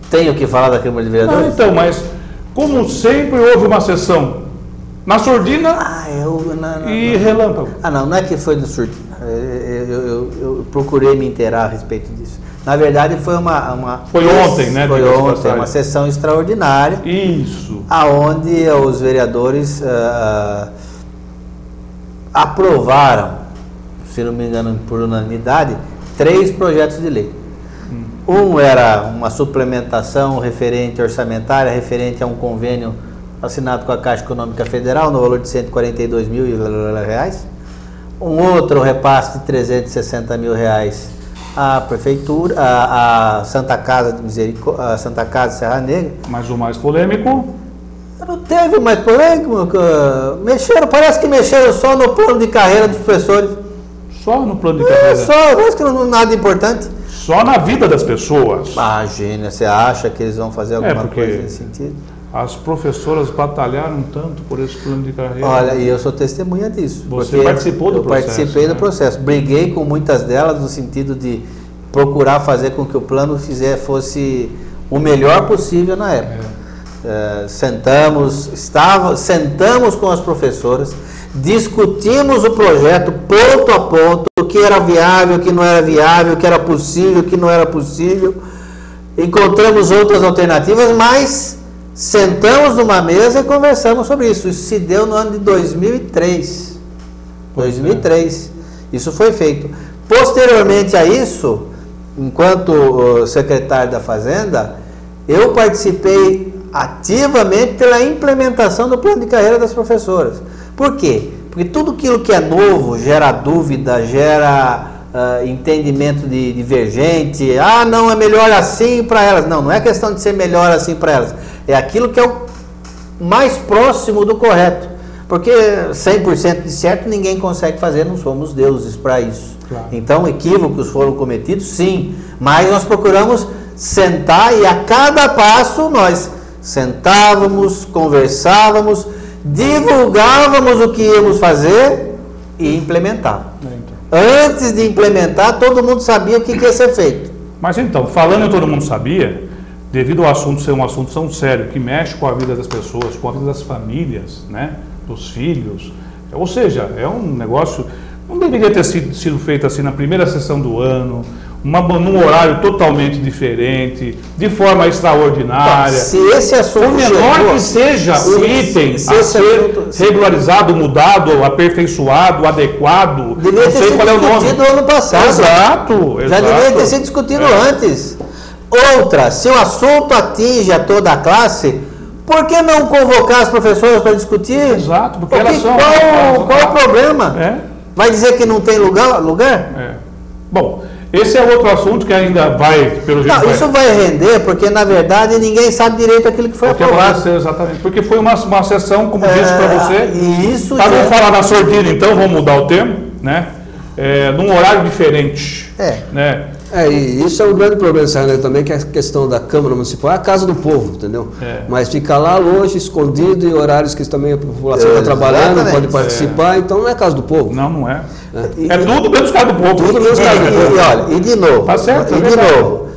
tenho que falar da Câmara de Vereadores? Mas como sempre houve uma sessão na surdina e relâmpago. Não é que foi no surdina. Eu procurei me inteirar a respeito disso. Na verdade, foi uma Foi ontem, né? Foi ontem, uma sessão extraordinária. Isso. Aonde os vereadores aprovaram, se não me engano, por unanimidade, 3 projetos de lei. Um era uma suplementação referente orçamentária, referente a um convênio assinado com a Caixa Econômica Federal, no valor de R$142 mil. Um outro repasse de R$360 mil à Prefeitura, à Santa Casa de Misericórdia, a Santa Casa de Serra Negra. Mas o mais polêmico? Não teve mais polêmico. Parece que mexeram só no plano de carreira dos professores. Só no plano de carreira? Parece que não nada importante. Só na vida das pessoas. Imagina, você acha que eles vão fazer alguma coisa nesse sentido? As professoras batalharam tanto por esse plano de carreira. Olha, e eu sou testemunha disso. Você participou do processo? Eu participei do processo. Briguei com muitas delas no sentido de procurar fazer com que o plano fosse o melhor possível na época. Sentamos com as professoras, discutimos o projeto ponto a ponto, o que era viável, o que não era viável, o que era possível, o que não era possível. Encontramos outras alternativas, mas sentamos numa mesa e conversamos sobre isso. Isso se deu no ano de 2003. 2003. Isso foi feito. Posteriormente a isso, enquanto secretário da Fazenda, eu participei ativamente pela implementação do plano de carreira das professoras. Por quê? Porque tudo aquilo que é novo gera dúvida, gera entendimento divergente. Não, é melhor assim para elas. Não é questão de ser melhor assim para elas. É aquilo que é o mais próximo do correto. Porque 100% de certo ninguém consegue fazer, não somos deuses para isso. Claro. Então, equívocos foram cometidos, sim. Mas nós procuramos sentar e a cada passo nós sentávamos, conversávamos, divulgávamos o que íamos fazer e implementar. Antes de implementar, todo mundo sabia o que ia ser feito. Mas então, falando em todo mundo sabia, devido ao assunto ser um assunto tão sério, que mexe com a vida das pessoas, com a vida das famílias, né, dos filhos, ou seja, é um negócio, não deveria ter sido feito assim na primeira sessão do ano, num horário totalmente diferente, de forma extraordinária. Se esse assunto por menor que seja o item a ser regularizado, mudado, aperfeiçoado, adequado, deveria ter sido discutido ano passado. Exato. Já deveria ter sido discutido antes. Outra, se o assunto atinge a toda a classe, por que não convocar as professoras para discutir? Exato, porque elas são... Qual o problema? Vai dizer que não tem lugar? Bom, esse é outro assunto que ainda vai, pelo jeito... Isso vai render, porque na verdade ninguém sabe direito aquilo que foi aprovado. Exatamente, porque foi uma sessão, como disse para você, para não falar na sordina, então, vamos mudar o termo, né? Num horário diferente. Né? E isso é um grande problema também, que é a questão da Câmara Municipal, é a casa do povo, entendeu? Mas fica lá longe, escondido, em horários que também a população está trabalhando, não pode participar, então não é casa do povo. Não é. É tudo menos casa do povo. Tudo menos casa do povo. E olha, e de novo, tá certo, de novo,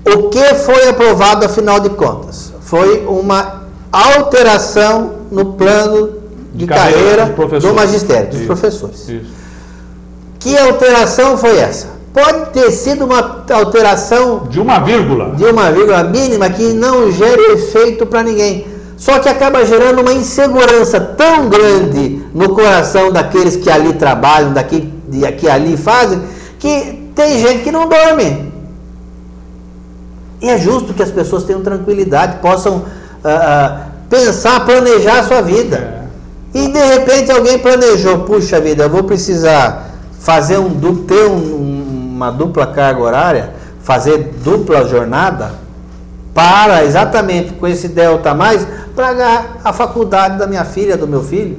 o que foi aprovado, afinal de contas? Foi uma alteração no plano de carreira do magistério, dos professores. Isso. Que alteração foi essa? Pode ter sido uma alteração de uma vírgula mínima que não gere efeito para ninguém. Só que acaba gerando uma insegurança tão grande no coração daqueles que ali trabalham, que ali fazem, que tem gente que não dorme. E é justo que as pessoas tenham tranquilidade, possam pensar, planejar a sua vida. E de repente alguém planejou, puxa vida, eu vou precisar fazer ter uma dupla carga horária, fazer dupla jornada, para exatamente com esse delta a mais, pagar a faculdade da minha filha, do meu filho.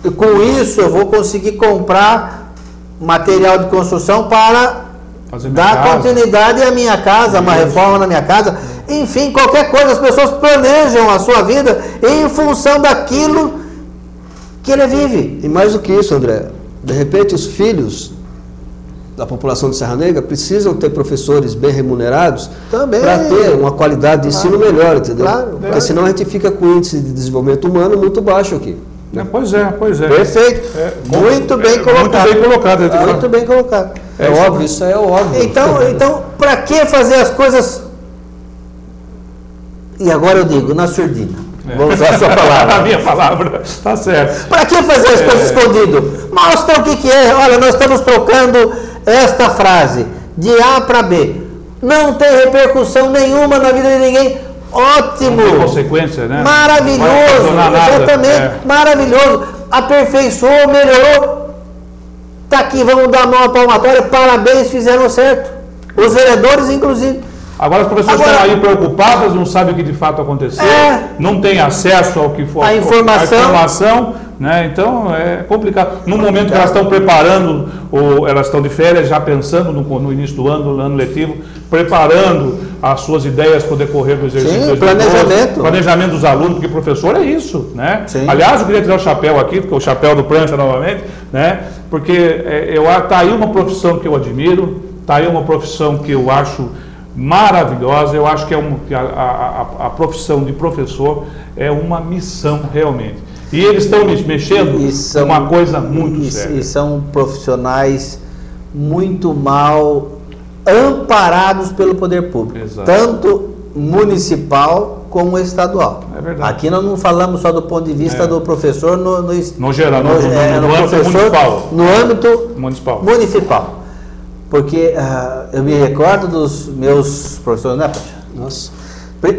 E com isso eu vou conseguir comprar material de construção para dar continuidade à minha casa, uma reforma na minha casa. Enfim, qualquer coisa, as pessoas planejam a sua vida em função daquilo que ele vive. E mais do que isso, André, de repente os filhos da população de Serra Negra precisam ter professores bem remunerados para ter uma qualidade de ensino melhor, entendeu? Porque senão a gente fica com o índice de desenvolvimento humano muito baixo aqui. Pois é. Perfeito. Muito bem colocado. Muito bem colocado. Muito bem colocado. É óbvio, isso é óbvio. Então para que fazer as coisas... E agora eu digo, na surdina. Vou usar a sua palavra. A minha palavra, tá certo. Para que fazer as coisas escondido? Mostra o que é. Olha, nós estamos trocando esta frase de A para B. Não tem repercussão nenhuma na vida de ninguém. Ótimo. Não tem consequência, né? Maravilhoso. Exatamente. Maravilhoso. Aperfeiçoou, melhorou. Está aqui, vamos dar uma palmatória. Parabéns, fizeram certo. Os vereadores, inclusive. Agora as pessoas estão aí preocupadas, não sabem o que de fato aconteceu, não têm acesso ao que for a informação, né? Então é complicado. No momento que elas estão preparando, ou elas estão de férias, já pensando no início do ano letivo, preparando as suas ideias para o decorrer do exercício. Sim, planejamento dos alunos, porque professor é isso, né? Sim. Aliás, eu queria tirar o chapéu aqui, porque o chapéu do Prancha novamente, né? Porque tá aí uma profissão que eu admiro, tá aí uma profissão que eu acho maravilhosa. Eu acho que a profissão de professor é uma missão realmente. E eles estão mexendo com uma coisa muito séria. E são profissionais muito mal amparados pelo poder público. Exato. Tanto municipal como estadual. É verdade. Aqui nós não falamos só do ponto de vista do professor no geral, no âmbito municipal. No âmbito municipal. Porque eu me recordo dos meus professores, né, Pacha? Nossa.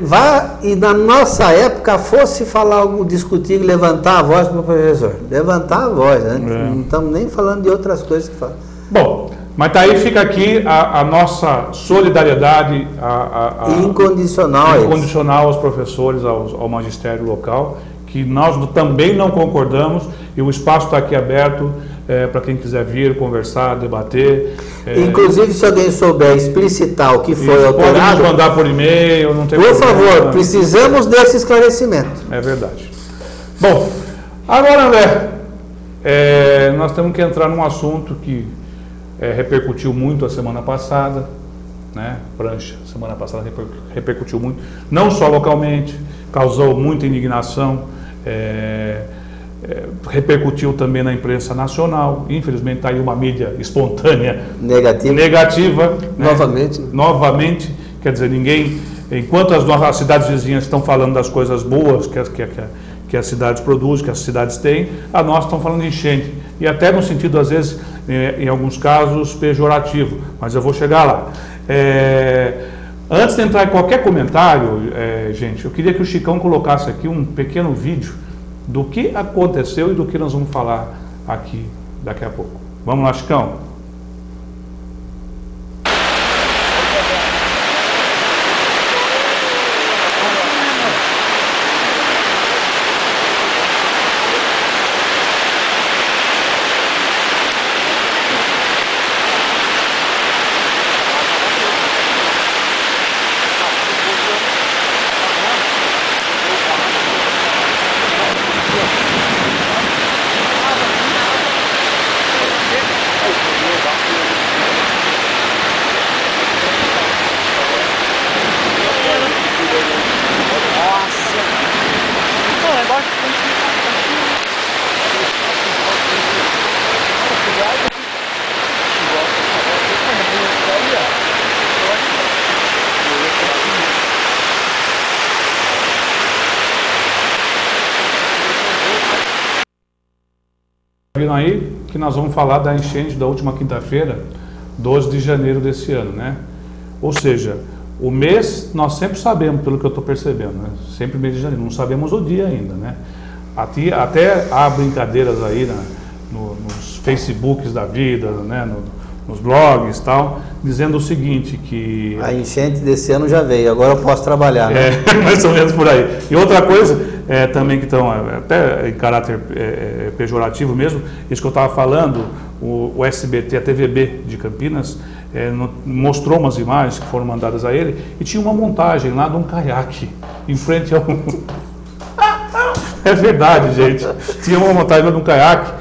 Vá e na nossa época fosse falar algo, discutir, levantar a voz para o professor. Levantar a voz, né? Não estamos nem falando de outras coisas que falam. Bom, mas daí fica aqui a nossa solidariedade incondicional aos professores, ao magistério local, que nós também não concordamos, e o espaço está aqui aberto para quem quiser vir, conversar, debater. Inclusive, se alguém souber explicitar o que foi alterado, pode nos mandar por e-mail, não tem por problema. favor, precisamos desse esclarecimento. É verdade. Bom, agora, André, nós temos que entrar num assunto que repercutiu muito a semana passada, né? Prancha, semana passada repercutiu muito, não só localmente, causou muita indignação, repercutiu também na imprensa nacional. Infelizmente está aí uma mídia espontânea negativa, né? Novamente, quer dizer, ninguém, enquanto as cidades vizinhas estão falando das coisas boas que as cidades produzem, que as cidades têm, a nós estão falando de enchente, e até no sentido, às vezes, em alguns casos, pejorativo, mas eu vou chegar lá. Antes de entrar em qualquer comentário, gente, eu queria que o Chicão colocasse aqui um pequeno vídeo do que aconteceu e do que nós vamos falar aqui daqui a pouco. Vamos lá, Chicão? Viram aí que nós vamos falar da enchente da última quinta-feira, 12 de janeiro desse ano, né? Ou seja, o mês nós sempre sabemos, pelo que eu estou percebendo, né? Sempre mês de janeiro, não sabemos o dia ainda, né? Até há brincadeiras aí nos Facebooks da vida, né? Nos blogs e tal, dizendo o seguinte, que... A enchente desse ano já veio, agora eu posso trabalhar, né? Mais ou menos por aí. E outra coisa, também que estão, até em caráter pejorativo mesmo, isso que eu estava falando, o SBT, a TVB de Campinas, mostrou umas imagens que foram mandadas a ele, e tinha uma montagem lá de um caiaque, em frente ao... É verdade, gente. Tinha uma montagem de um caiaque,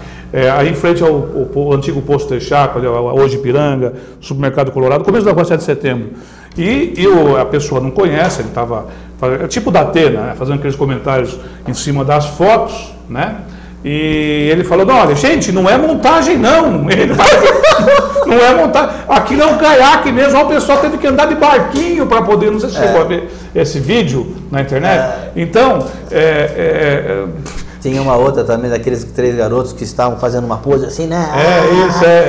aí em frente ao antigo posto Texaco, hoje Ipiranga, supermercado Colorado, começo da rua 7 de setembro. E a pessoa não conhece, ele estava, tipo da Atena, né, fazendo aqueles comentários em cima das fotos, né? E ele falou, não, olha, gente, não é montagem não. Ele vai, não é montagem. Aquilo é um caiaque mesmo, uma pessoa teve que andar de barquinho para poder, não sei se chegou a ver esse vídeo na internet. Então, tinha uma outra também, daqueles 3 garotos que estavam fazendo uma pose assim, né?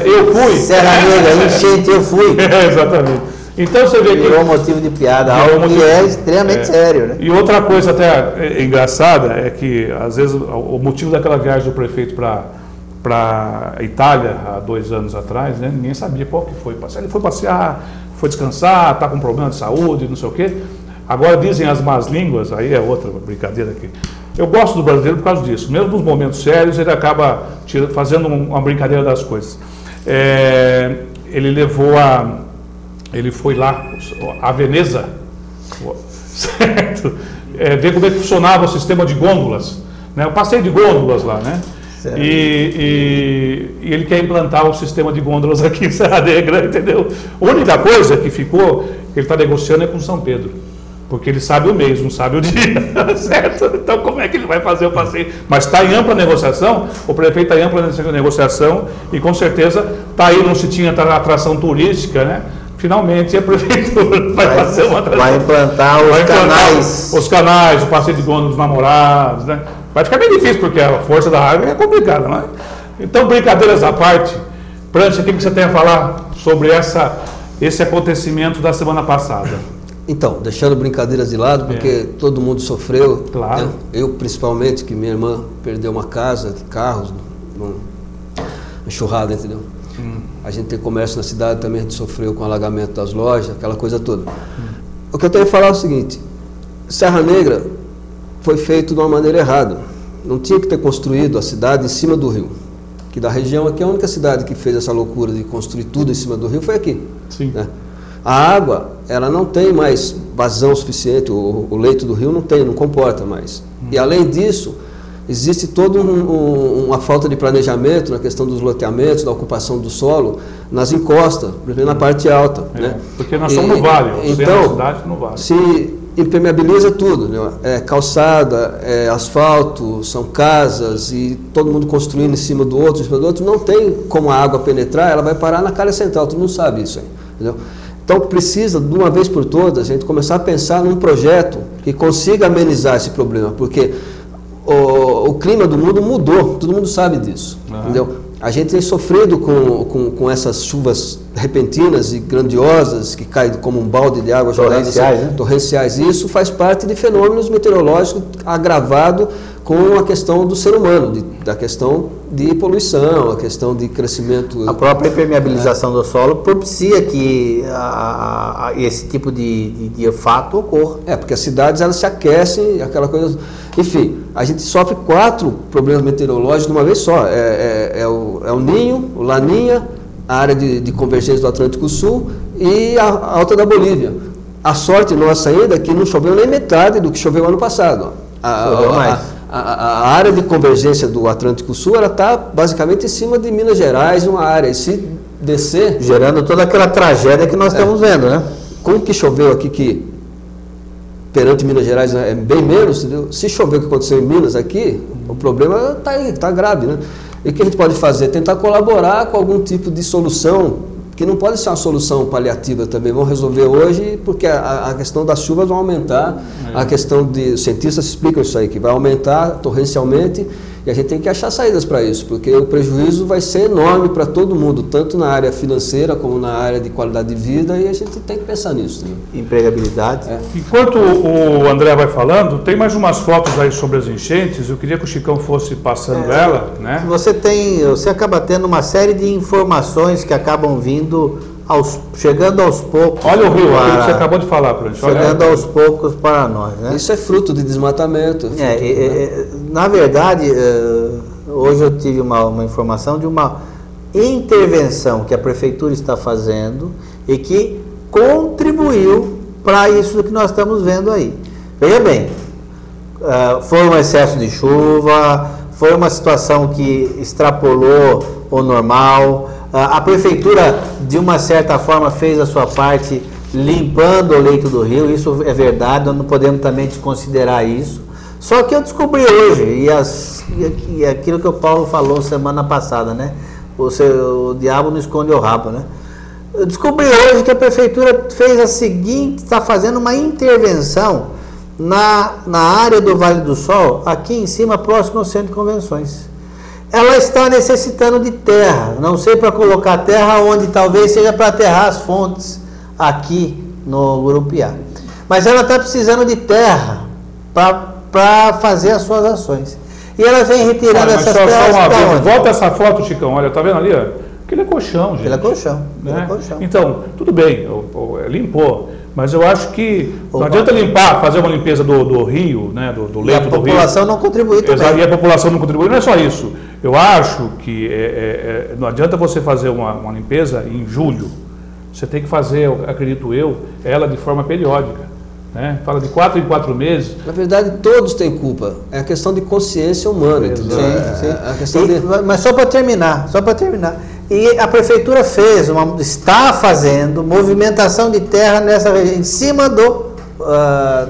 Eu fui. Serra Negra, enchente, eu fui. Exatamente. Então você vê que... Virou motivo de piada, algo que é extremamente sério, né? E outra coisa até engraçada é que, às vezes, o motivo daquela viagem do prefeito para a Itália, há 2 anos atrás, né, ninguém sabia qual que foi. Ele foi passear, foi descansar, está com problema de saúde, não sei o quê. Agora dizem as más línguas, aí é outra brincadeira aqui. Eu gosto do brasileiro por causa disso. Mesmo nos momentos sérios, ele acaba fazendo uma brincadeira das coisas. Ele foi lá a Veneza, certo? Ver como é que funcionava o sistema de gôndolas, né? O passeio de gôndolas lá, né? E ele quer implantar o sistema de gôndolas aqui em Serra Negra, entendeu? A única coisa que ficou, que ele está negociando é com São Pedro, porque ele sabe o mês, não sabe o dia, certo? Então como é que ele vai fazer o passeio? Mas está em ampla negociação, o prefeito está em ampla negociação e com certeza está aí, não se tinha atração turística, né? Finalmente a prefeitura vai fazer uma atração. Vai implantar os canais, o passeio de gôndola dos namorados, né? Vai ficar bem difícil, porque a força da água é complicada, não é? Então, brincadeiras à parte, Prancha, o que você tem a falar sobre esse acontecimento da semana passada? Então, deixando brincadeiras de lado, porque todo mundo sofreu. Claro. Né? Eu, principalmente, que minha irmã perdeu uma casa, carros, uma enxurrada, entendeu? A gente tem comércio na cidade, também a gente sofreu com o alagamento das lojas, aquela coisa toda. O que eu tenho que falar é o seguinte: Serra Negra foi feito de uma maneira errada. Não tinha que ter construído a cidade em cima do rio. Que da região aqui, a única cidade que fez essa loucura de construir tudo em cima do rio foi aqui. Sim. Né? A água, ela não tem mais vazão suficiente, o leito do rio não comporta mais. E além disso, existe toda uma falta de planejamento na questão dos loteamentos, da ocupação do solo, nas encostas, na parte alta. Né? Porque nós somos no vale, então, cidade no vale. Se impermeabiliza tudo, né? Calçada, asfalto, são casas e todo mundo construindo em cima do outro, não tem como a água penetrar, ela vai parar na calha central, todo mundo sabe isso aí, entendeu? Então precisa, de uma vez por todas, a gente começar a pensar num projeto que consiga amenizar esse problema, porque o clima do mundo mudou, todo mundo sabe disso, entendeu? A gente tem sofrido com essas chuvas repentinas e grandiosas que caem como um balde de água torrenciais. E isso faz parte de fenômenos meteorológicos agravado com a questão do ser humano, da questão de poluição, a questão de crescimento. A própria impermeabilização do solo propicia que esse tipo de fato ocorra. Porque as cidades elas se aquecem, aquela coisa. Enfim, a gente sofre 4 problemas meteorológicos de uma vez só. É o Ninho, o Laninha, a área de convergência do Atlântico Sul e a alta da Bolívia. A sorte nossa ainda é que não choveu nem metade do que choveu ano passado. A área de convergência do Atlântico Sul está basicamente em cima de Minas Gerais, uma área. E se descer... Gerando toda aquela tragédia que nós estamos vendo, né? Com o que choveu aqui, que perante Minas Gerais é bem menos, entendeu? Se chover o que aconteceu em Minas aqui, o problema está grave, né? E o que a gente pode fazer? Tentar colaborar com algum tipo de solução, que não pode ser uma solução paliativa também. Vão resolver hoje, porque a questão das chuvas vai aumentar, a questão de... Os cientistas explicam isso aí, que vai aumentar torrencialmente, e a gente tem que achar saídas para isso, porque o prejuízo vai ser enorme para todo mundo, tanto na área financeira como na área de qualidade de vida, e a gente tem que pensar nisso. Né? Empregabilidade. Enquanto o André vai falando, tem mais umas fotos aí sobre as enchentes, eu queria que o Chicão fosse passando ela, né? Você acaba tendo uma série de informações que acabam vindo, chegando aos poucos. Olha o rio, aquilo que você acabou de falar, Prancha. Chegando aos poucos para nós, né? Isso é fruto de desmatamento. Na verdade, hoje eu tive uma informação de uma intervenção que a prefeitura está fazendo e que contribuiu para isso que nós estamos vendo aí. Veja bem, foi um excesso de chuva, foi uma situação que extrapolou o normal. A prefeitura, de uma certa forma, fez a sua parte limpando o leito do rio, isso é verdade, nós não podemos também desconsiderar isso. Só que eu descobri hoje, e aquilo que o Paulo falou semana passada, né? O diabo não esconde o rabo, né? Eu descobri hoje que a prefeitura fez a seguinte, está fazendo uma intervenção na área do Vale do Sol, aqui em cima, próximo ao Centro de Convenções. Ela está necessitando de terra, não sei para colocar terra onde, talvez seja para aterrar as fontes aqui no Gurupiá. Mas ela está precisando de terra para fazer as suas ações. E ela vem retirando essas terras. Volta essa foto, Chicão, olha, tá vendo ali? Aquele é colchão, gente. Aquele é colchão. Né? Então, tudo bem, limpou. Mas eu acho que não adianta fazer uma limpeza do rio, né, do leito do rio. E a população não contribui também. E a população não contribui, não é só isso. Eu acho que não adianta você fazer uma limpeza em julho. Você tem que fazer, acredito eu, ela de forma periódica. Né? Fala de 4 em 4 meses. Na verdade, todos têm culpa. É a questão de consciência humana, entendeu? Sim. A questão Mas só para terminar. E a prefeitura está fazendo movimentação de terra nessa região, em cima do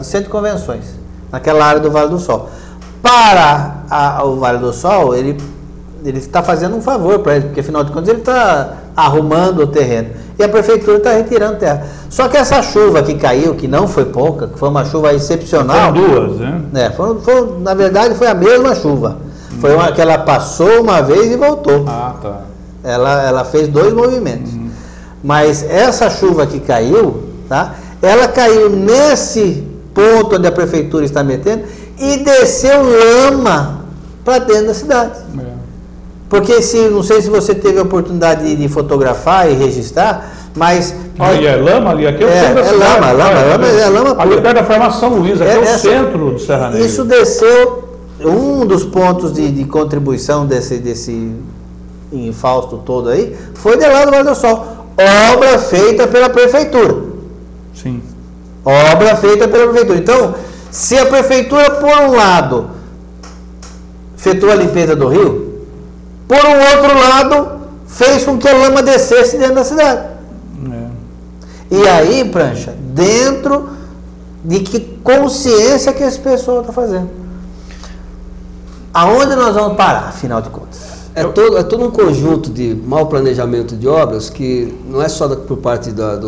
Centro de Convenções, naquela área do Vale do Sol. Para o Vale do Sol, ele está fazendo um favor para ele, porque afinal de contas ele está arrumando o terreno. E a prefeitura está retirando terra. Só que essa chuva que caiu, que não foi pouca, que foi uma chuva excepcional. Foram duas, né? Na verdade foi a mesma chuva. Foi uma que ela passou uma vez e voltou. Ah, tá. Ela fez 2 movimentos. Mas essa chuva que caiu, tá? Ela caiu nesse ponto onde a prefeitura está metendo e desceu lama para dentro da cidade. Porque não sei se você teve a oportunidade de fotografar e registrar, mas... Ali é lama, ali aqui é o centro da cidade. É lama ali perto da Farmácia São Luís, aqui é o centro do Serra Negra. Isso desceu, um dos pontos de contribuição desse infausto todo aí, foi de lá do Vale do Sol. Obra feita pela prefeitura. Sim. Obra feita pela prefeitura. Então, se a prefeitura, por um lado, efetuou a limpeza do rio, por um outro lado, fez com que a lama descesse dentro da cidade. E aí, Prancha, dentro de que consciência que esse pessoal está fazendo. Aonde nós vamos parar, afinal de contas? É todo um conjunto de mau planejamento de obras que não é só por parte da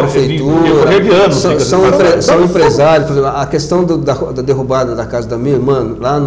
prefeitura, são empresários. Por exemplo, a questão da derrubada da casa da minha irmã, lá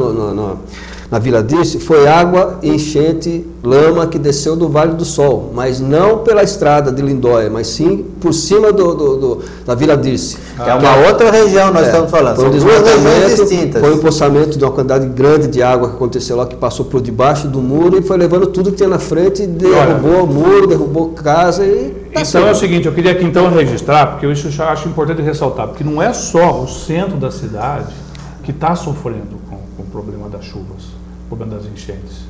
na Vila Dirce, foi água, enchente, lama que desceu do Vale do Sol, mas não pela estrada de Lindóia, mas sim por cima da Vila Dirce. É uma outra região, nós estamos falando. São duas regiões distintas. Foi um empoçamento de uma quantidade grande de água que aconteceu lá, que passou por debaixo do muro e foi levando tudo que tinha na frente, derrubou o muro, derrubou casa e... Então é o seguinte, eu queria aqui então registrar, porque isso eu acho importante ressaltar, porque não é só o centro da cidade que está sofrendo com o problema das chuvas, o problema das enchentes.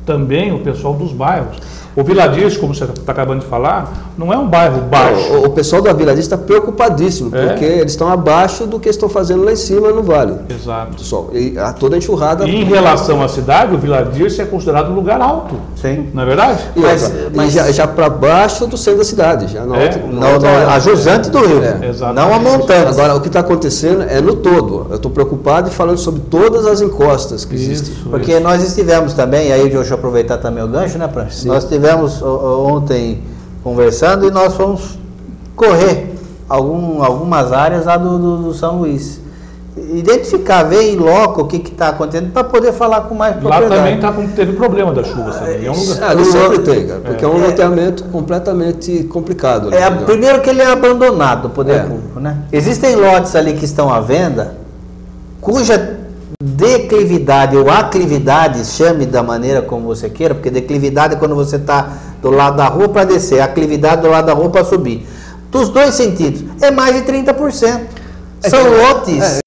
Também o pessoal dos bairros. O Vila Dirce, como você está acabando de falar, não é um bairro baixo. O pessoal da Vila Dirce está preocupadíssimo, porque eles estão abaixo do que estão fazendo lá em cima no vale. Exato. Pessoal, e toda a enxurrada... E em relação à cidade, o Vila Dirce é considerado um lugar alto. Sim. Não é verdade? Mas já para baixo do centro da cidade. Já a jusante do rio. Não a montanha. Agora, o que está acontecendo é no todo. Eu estou preocupado e falando sobre todas as encostas que existem. Porque nós estivemos também, aí deixa eu aproveitar também o gancho, né, Prancha? Sim. Nós estivemos ontem conversando e nós fomos correr algumas áreas lá do São Luís. Identificar, ver em loco o que está acontecendo para poder falar com mais propriedade. Lá também teve problema das chuvas também. Ali sempre tem, cara, porque é um loteamento completamente complicado. Primeiro que ele é abandonado, o poder público, né? Existem lotes ali que estão à venda, cuja declividade ou aclividade, chame da maneira como você queira, porque declividade é quando você está do lado da rua para descer, aclividade do lado da rua para subir. Dos dois sentidos, é mais de 30%. São lotes.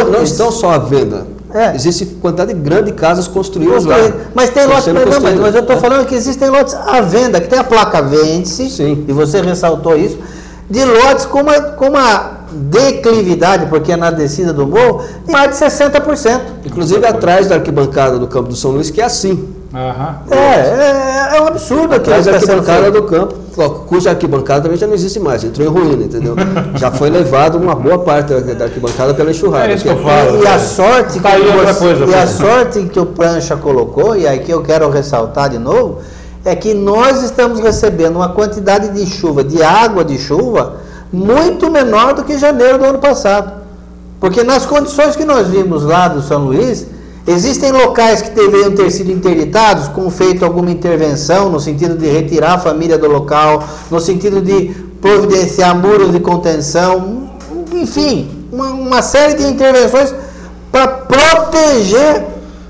Não estão só à venda. Existe quantidade grande de casas construídas lá. Mas tem lotes, mas eu estou falando que existem lotes à venda, que tem a placa vende-se, e você ressaltou isso, de lotes com uma declividade, porque é na descida do morro, de mais de 60%. Inclusive atrás da arquibancada do Campo do São Luís, que é assim. É um absurdo aqui. Mas a arquibancada do campo, cuja arquibancada também já não existe mais, entrou em ruína, entendeu? Já foi levado uma boa parte da arquibancada pela enxurrada. É isso que eu falo. E a sorte Tá aí outra coisa, e a sorte que o Prancha colocou, e aqui eu quero ressaltar de novo, é que nós estamos recebendo uma quantidade de chuva, de água de chuva, muito menor do que janeiro do ano passado. Porque nas condições que nós vimos lá do São Luís, existem locais que deveriam ter sido interditados, com feito alguma intervenção, no sentido de retirar a família do local, no sentido de providenciar muros de contenção, enfim, uma série de intervenções para proteger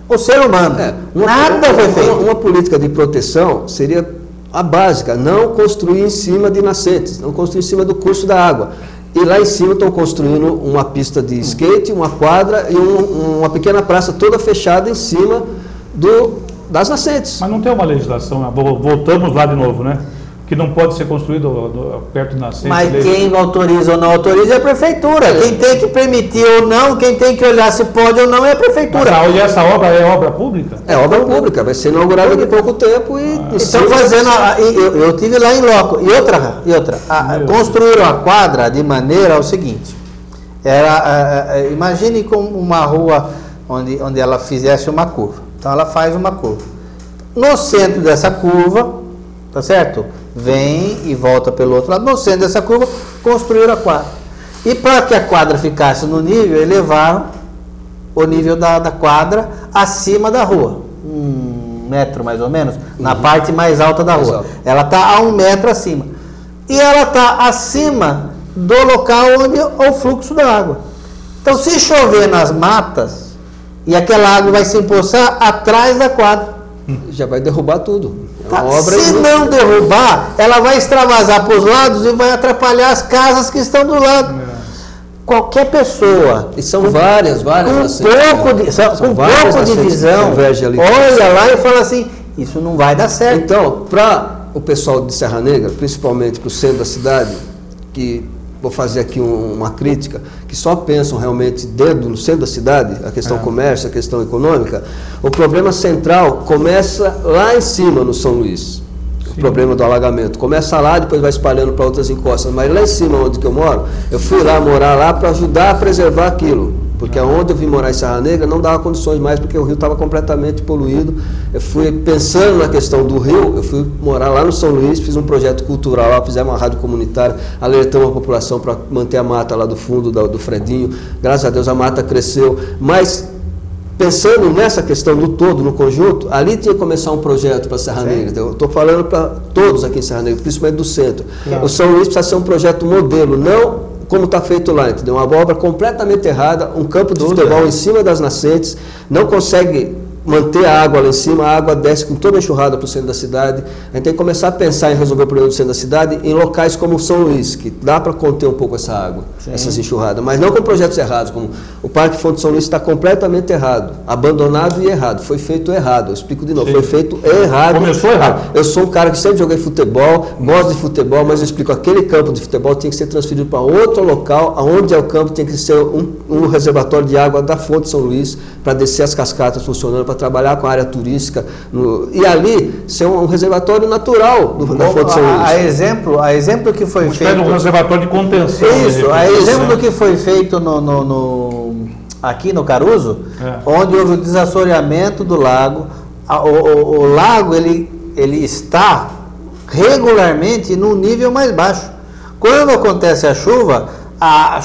o ser humano. Nada foi feito. Uma política de proteção seria a básica, não construir em cima de nascentes, não construir em cima do curso da água. E lá em cima estão construindo uma pista de skate, uma quadra e uma pequena praça toda fechada em cima das nascentes. Mas não tem uma legislação, voltamos lá de novo, né? Que não pode ser construído perto de nascentes. Mas quem autoriza ou não autoriza é a prefeitura. Quem tem que permitir ou não, quem tem que olhar se pode ou não é a prefeitura. Mas essa obra é obra pública? É obra pública, vai ser inaugurada daqui a pouco tempo e estão fazendo. Eu tive lá em loco. E outra. Construíram a quadra de maneira ao seguinte. Imagine como uma rua onde ela fizesse uma curva. Então ela faz uma curva. No centro dessa curva, tá certo? Vem e volta pelo outro lado. No centro dessa curva, construíram a quadra. E para que a quadra ficasse no nível, elevaram o nível da quadra acima da rua. 1 metro mais ou menos, na parte mais alta da rua. Ela está a 1 metro acima. E ela está acima do local onde o fluxo da água. Então, se chover nas matas, e aquela água vai se empoçar atrás da quadra. Já vai derrubar tudo. Se não derrubar, ela vai extravasar para os lados e vai atrapalhar as casas que estão do lado. Qualquer pessoa. E são várias com pouco de visão, olha lá e fala assim, isso não vai dar certo. Então, para o pessoal de Serra Negra, principalmente para o centro da cidade, que vou fazer aqui uma crítica, que só pensam realmente dentro no centro da cidade, a questão comércio, a questão econômica, o problema central começa lá em cima no São Luís. O problema do alagamento. Começa lá, depois vai espalhando para outras encostas. Mas lá em cima, onde que eu moro, eu fui lá morar lá para ajudar a preservar aquilo. Porque onde eu vim morar em Serra Negra não dava condições mais, porque o rio estava completamente poluído. Eu fui pensando na questão do rio, eu fui morar lá no São Luís, fiz um projeto cultural lá, fizemos uma rádio comunitária, alertamos a população para manter a mata lá do fundo do Fredinho. Graças a Deus a mata cresceu. Mas pensando nessa questão no todo, no conjunto, ali tinha que começar um projeto para Serra Negra. Eu estou falando para todos aqui em Serra Negra, principalmente do centro. O São Luís precisa ser um projeto modelo, não como está feito lá, entendeu? Uma obra completamente errada, um campo de futebol em cima das nascentes, não consegue manter a água lá em cima, a água desce com toda a enxurrada para o centro da cidade. A gente tem que começar a pensar em resolver o problema do centro da cidade em locais como São Luís, que dá para conter um pouco essa água, essas enxurradas, mas não com projetos errados, como o Parque Fonte São Luís está completamente errado, abandonado e errado, foi feito errado, eu explico de novo, foi feito errado. Começou errado. Eu sou um cara que sempre joguei futebol, gosto de futebol, mas eu explico, aquele campo de futebol tem que ser transferido para outro local, onde é o campo tem que ser um reservatório de água da Fonte São Luís, para descer as cascatas funcionando, para trabalhar com a área turística, e ali ser um reservatório natural da Fonte São Luís. A exemplo que foi feito... um reservatório de contenção. Isso, a exemplo do que foi feito aqui no Caruso, onde houve o desassoreamento do lago. O lago ele está regularmente num nível mais baixo. Quando acontece a chuva, a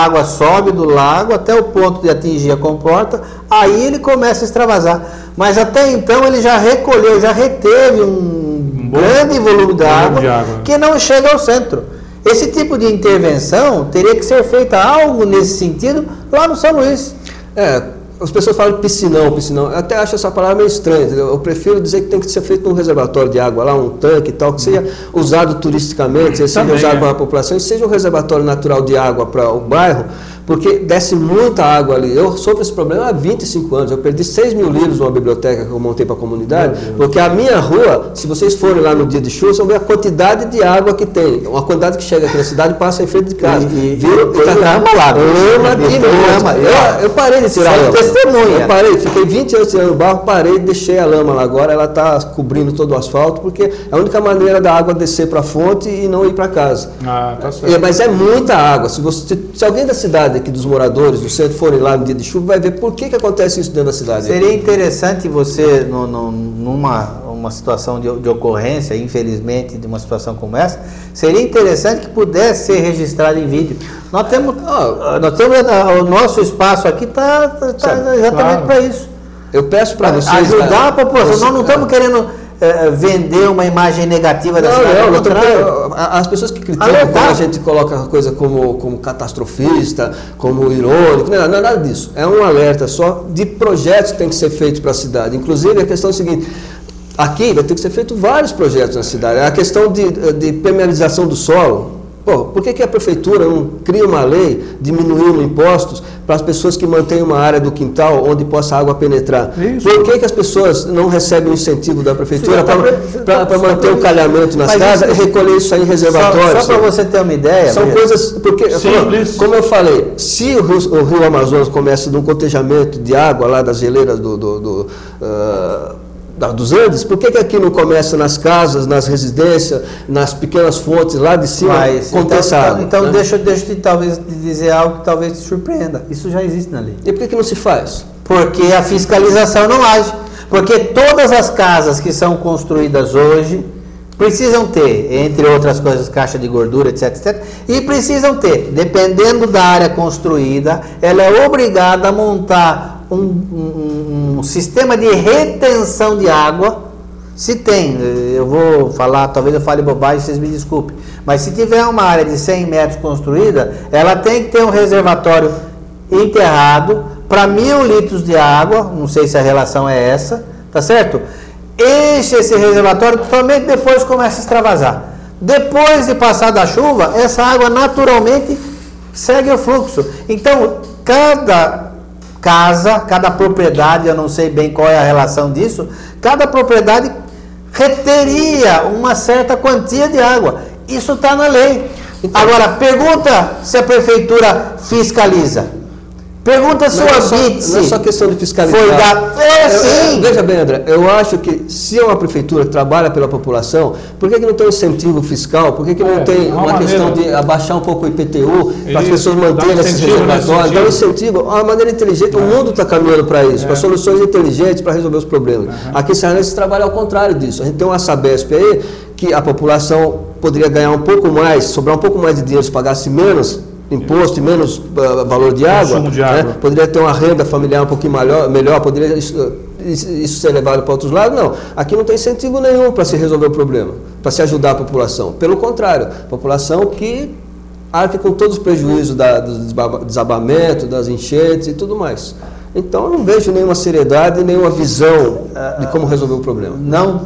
água sobe do lago até o ponto de atingir a comporta, aí ele começa a extravasar. Mas até então ele já recolheu, já reteve um grande volume de água que não chega ao centro. Esse tipo de intervenção teria que ser feita algo nesse sentido lá no São Luís. As pessoas falam piscinão. Eu até acho essa palavra meio estranha, entendeu? Eu prefiro dizer que tem que ser feito um reservatório de água lá, um tanque e tal, que seja usado turisticamente, seja usado para a população, e seja um reservatório natural de água para o bairro, porque desce muita água ali. Eu sofro esse problema há 25 anos. Eu perdi 6 mil livros numa biblioteca que eu montei para a comunidade, porque a minha rua, se vocês forem lá no dia de chuva, vocês vão ver a quantidade de água que tem. Uma quantidade que chega aqui na cidade e passa em frente de casa. Lama lá. Eu parei de tirar a lama. Testemunha. Eu parei, fiquei 20 anos tirando barro, parei e deixei a lama lá. Agora ela está cobrindo todo o asfalto, porque é a única maneira da água descer para a fonte e não ir para casa. Tá certo. Mas é muita água. Se alguém da cidade aqui, dos moradores do centro, forem lá no dia de chuva, vai ver por que acontece isso dentro da cidade. Seria interessante você, numa situação de ocorrência, infelizmente, de uma situação como essa, seria interessante que pudesse ser registrado em vídeo. Nós temos o nosso espaço aqui está exatamente para isso. Eu peço para vocês ajudar a população. Nós não estamos querendo vender uma imagem negativa da cidade. As pessoas que criticam quando a gente coloca a coisa como catastrofista, como irônico, não é nada disso. É um alerta só de projetos que tem que ser feitos para a cidade. Inclusive, a questão é a seguinte: aqui vai ter que ser feito vários projetos na cidade. A questão de permeabilização do solo. Pô, por que a prefeitura não cria uma lei diminuindo impostos para as pessoas que mantêm uma área do quintal onde possa a água penetrar? Isso. Por que as pessoas não recebem o incentivo da prefeitura para manter o calhamento nas casas e recolher isso aí em reservatórios? Só para você ter uma ideia. São coisas, porque, como eu falei, se o rio Amazonas começa de um cotejamento de água lá das geleiras dos Andes, por que aqui não começa nas casas, nas residências, nas pequenas fontes lá de cima, conter essa água? Então, né? deixa eu talvez dizer algo que talvez te surpreenda. Isso já existe na lei. E por que não se faz? Porque a fiscalização não age. Porque todas as casas que são construídas hoje precisam ter, entre outras coisas, caixa de gordura, etc. E precisam ter, dependendo da área construída, ela é obrigada a montar um sistema de retenção de água. Se tem, eu vou falar, talvez eu fale bobagem, vocês me desculpem, mas se tiver uma área de 100 metros construída, ela tem que ter um reservatório enterrado para 1.000 litros de água, não sei se a relação é essa, tá certo? Enche esse reservatório, somente depois começa a extravasar. Depois de passar da chuva, essa água naturalmente segue o fluxo. Então, cada casa, cada propriedade, eu não sei bem qual é a relação disso, cada propriedade reteria uma certa quantia de água. Isso está na lei. Agora, pergunta se a prefeitura fiscaliza. Pergunta se o habite. Não é só questão de fiscalizar. Sim. Veja bem, André, eu acho que se é uma prefeitura que trabalha pela população, por que não tem um incentivo fiscal? Por que não tem uma questão de abaixar um pouco o IPTU para as pessoas manterem esses reservatórios? Dá um incentivo, uma maneira inteligente. O mundo está caminhando para isso, para soluções inteligentes para resolver os problemas. Aqui em Serra se trabalha ao contrário disso. A gente tem uma Sabesp aí que a população poderia ganhar um pouco mais, sobrar um pouco mais de dinheiro se pagasse menos imposto e menos valor de água, né? Poderia ter uma renda familiar um pouquinho melhor, poderia isso ser levado para outros lados. Não, aqui não tem incentivo nenhum para se resolver o problema, para se ajudar a população. Pelo contrário, a população que arca com todos os prejuízos do desabamento, das enchentes e tudo mais. Então, eu não vejo nenhuma seriedade, nenhuma visão de como resolver o problema. Não,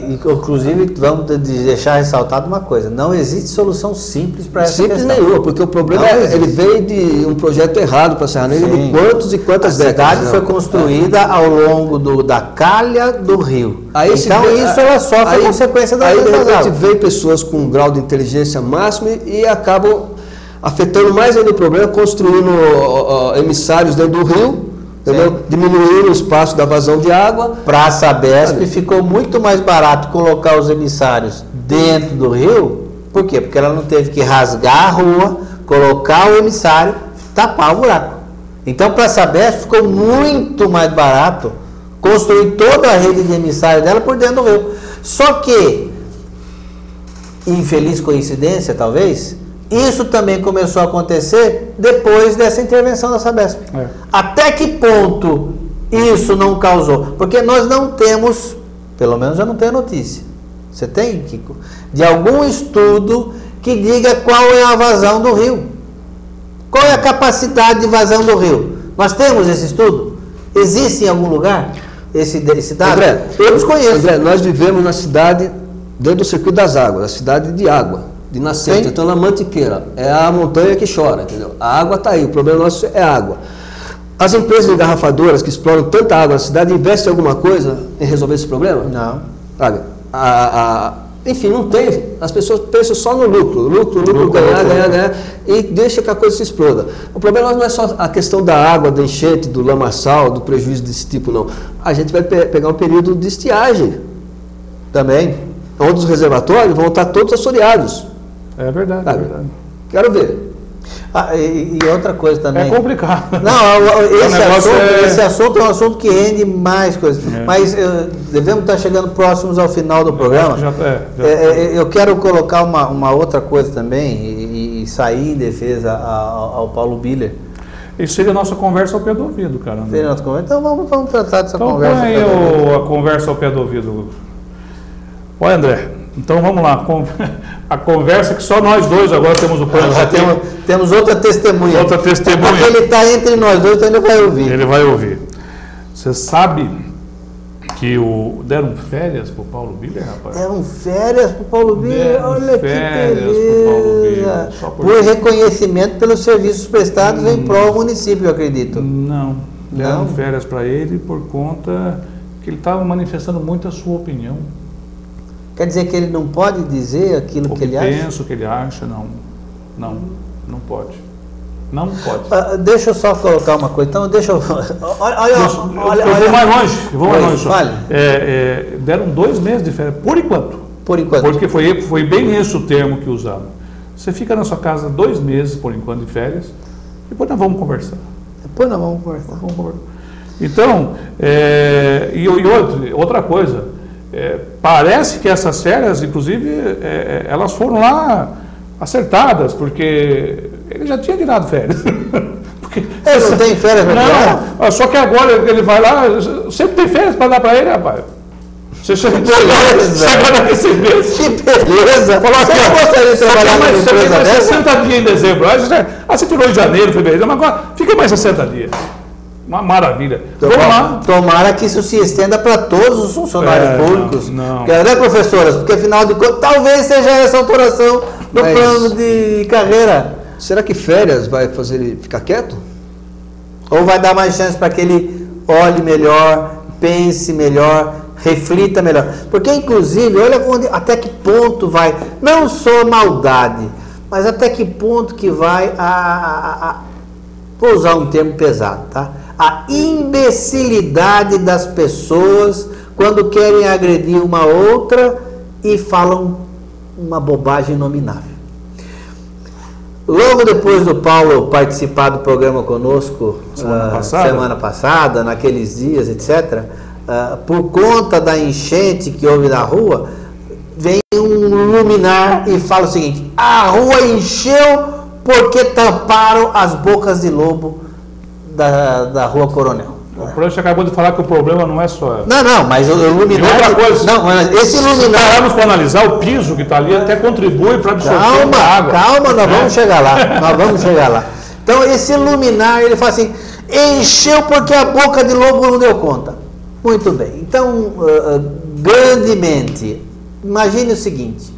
inclusive, vamos deixar ressaltado uma coisa: não existe solução simples para essa questão. Simples nenhuma, porque o problema ele veio de um projeto errado para a Serra Negra de quantos e quantas décadas. A cidade foi construída ao longo da calha do rio. Aí então, isso ela sofre a consequência da Aí, de repente, vem pessoas com um grau de inteligência máximo e acabam afetando mais ainda o problema, construindo emissários dentro do rio, diminuindo o espaço da vazão de água. Para a Sabesp ficou muito mais barato colocar os emissários dentro do rio. Por quê? Porque ela não teve que rasgar a rua, colocar o emissário, tapar o buraco. Então, para a Sabesp ficou muito mais barato construir toda a rede de emissário dela por dentro do rio. Só que, infeliz coincidência talvez, isso também começou a acontecer depois dessa intervenção da Sabesp. Até que ponto isso não causou? Porque nós não temos, pelo menos eu não tenho notícia. Você tem, Kiko? De algum estudo que diga qual é a vazão do rio. Qual é a capacidade de vazão do rio? Nós temos esse estudo? Existe em algum lugar esse dado? André, eu desconheço. André, nós vivemos na cidade, dentro do circuito das águas, a cidade de água. de nascente. Sim. Então, na Mantiqueira, é a montanha que chora, entendeu? A água está aí, o problema nosso é a água. As empresas engarrafadoras que exploram tanta água na cidade investem alguma coisa em resolver esse problema? Não. Sabe? Enfim, não tem. As pessoas pensam só no lucro, ganhar, e deixa que a coisa se exploda. O problema não é só a questão da água, da enchente, do lamaçal, do prejuízo desse tipo, não. A gente vai pegar um período de estiagem também, onde os reservatórios vão estar todos assoreados. É verdade, Sabe? é verdade. Quero ver. E outra coisa também. É complicado. Não, esse assunto é um assunto que rende mais coisas. Mas devemos estar chegando próximos ao final do programa. Eu quero colocar uma outra coisa também e sair em defesa ao Paulo Biller. Isso seria a nossa conversa ao pé do ouvido, cara. Seria a nossa conversa? Então vamos tratar dessa então, conversa. Põe aí a conversa ao pé do ouvido. Olha, André, então vamos lá. A conversa que só nós dois agora temos o plano. Temos outra testemunha. Outra testemunha. Porque ele está entre nós dois, então ele vai ouvir. Ele vai ouvir. Você sabe que deram férias para o Paulo Biller, rapaz? Deram férias para o Paulo Biller? Olha que beleza. Por reconhecimento pelos serviços prestados em prol do município, eu acredito. Não. Deram férias para ele por conta que ele estava manifestando muito a sua opinião. Quer dizer que ele não pode dizer aquilo que ele acha? Eu penso que ele acha, não pode. Não pode. Deixa eu só colocar uma coisa. Então, deixa eu... Eu vou mais longe. Fale. Deram 2 meses de férias, por enquanto. Por enquanto. Porque foi bem esse o termo que usaram. Você fica na sua casa 2 meses, por enquanto, de férias, e depois nós vamos conversar. Então, outra coisa... parece que essas férias, inclusive, elas foram lá acertadas, porque ele já tinha tirado férias. Ele não tem férias para tirar? Só que agora ele vai lá, sempre tem férias para dar para ele, rapaz. Você chega daqui 6 meses. Que beleza! Você gostaria de trabalhar numa empresa dessa? 60 dias em dezembro. Você tirou em janeiro, fevereiro, mas agora fica mais 60 dias. Uma maravilha. Vamos lá. Tomara que isso se estenda para todos os funcionários públicos. Não. Né, professoras? Porque afinal de contas, talvez seja essa alteração do plano de carreira. Será que férias vai fazer ele ficar quieto? Ou vai dar mais chance para que ele olhe melhor, pense melhor, reflita melhor? Porque, inclusive, olha até que ponto vai, não só maldade, mas até que ponto que vai vou usar um termo pesado, tá? A imbecilidade das pessoas quando querem agredir uma outra e falam uma bobagem inominável. Logo depois do Paulo participar do programa conosco, semana passada, naqueles dias, etc., por conta da enchente que houve na rua, vem um luminar e fala o seguinte: a rua encheu porque tamparam as bocas de lobo da Rua Coronel. O Prancha acabou de falar que o problema não é só... Não, mas o luminar... E outra coisa, não, mas esse luminar... Se pararmos para analisar, o piso que está ali até contribui para absorver a água. Calma, nós vamos chegar lá. Então, esse luminar, ele fala assim, encheu porque a boca de lobo não deu conta. Muito bem. Então, grandemente, imagine o seguinte.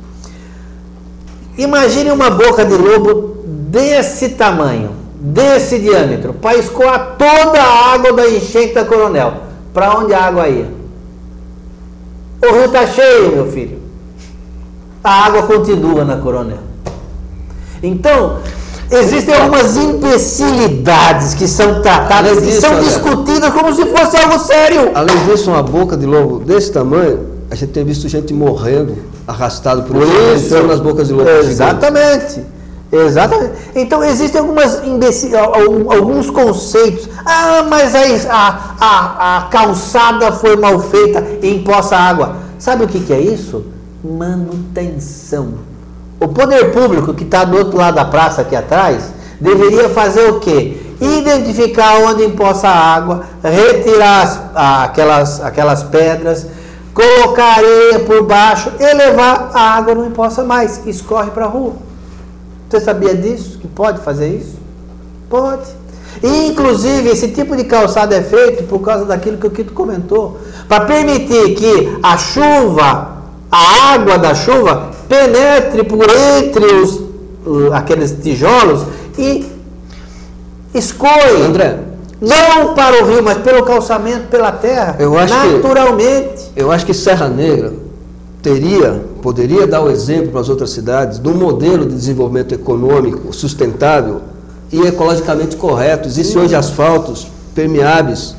Imagine uma boca de lobo desse tamanho, desse diâmetro, para escoar toda a água da enchente da Coronel. Para onde a água ia? O rio está cheio, meu filho. A água continua na Coronel. Então, existem algumas imbecilidades que são tratadas e são discutidas como se fosse algo sério. Além disso, uma boca de lobo desse tamanho, a gente tem visto gente morrendo, arrastado por isso, nas bocas de lobo. Exatamente. Então existem alguns conceitos. Mas a calçada foi mal feita e empoça água. Sabe o que é isso? Manutenção. O poder público que está do outro lado da praça aqui atrás deveria fazer o quê? Identificar onde empoça a água, retirar aquelas pedras, colocar areia por baixo e levar a água, não empoça mais, escorre para a rua. Você sabia disso? Que pode fazer isso? Pode. E, inclusive, esse tipo de calçada é feito por causa daquilo que o Quito comentou, para permitir que a água da chuva penetre por entre aqueles tijolos e escoe. André, não para o rio, mas pelo calçamento, pela terra, naturalmente. Eu acho que Serra Negra poderia dar o exemplo para as outras cidades de um modelo de desenvolvimento econômico sustentável e ecologicamente correto. Existem hoje asfaltos permeáveis.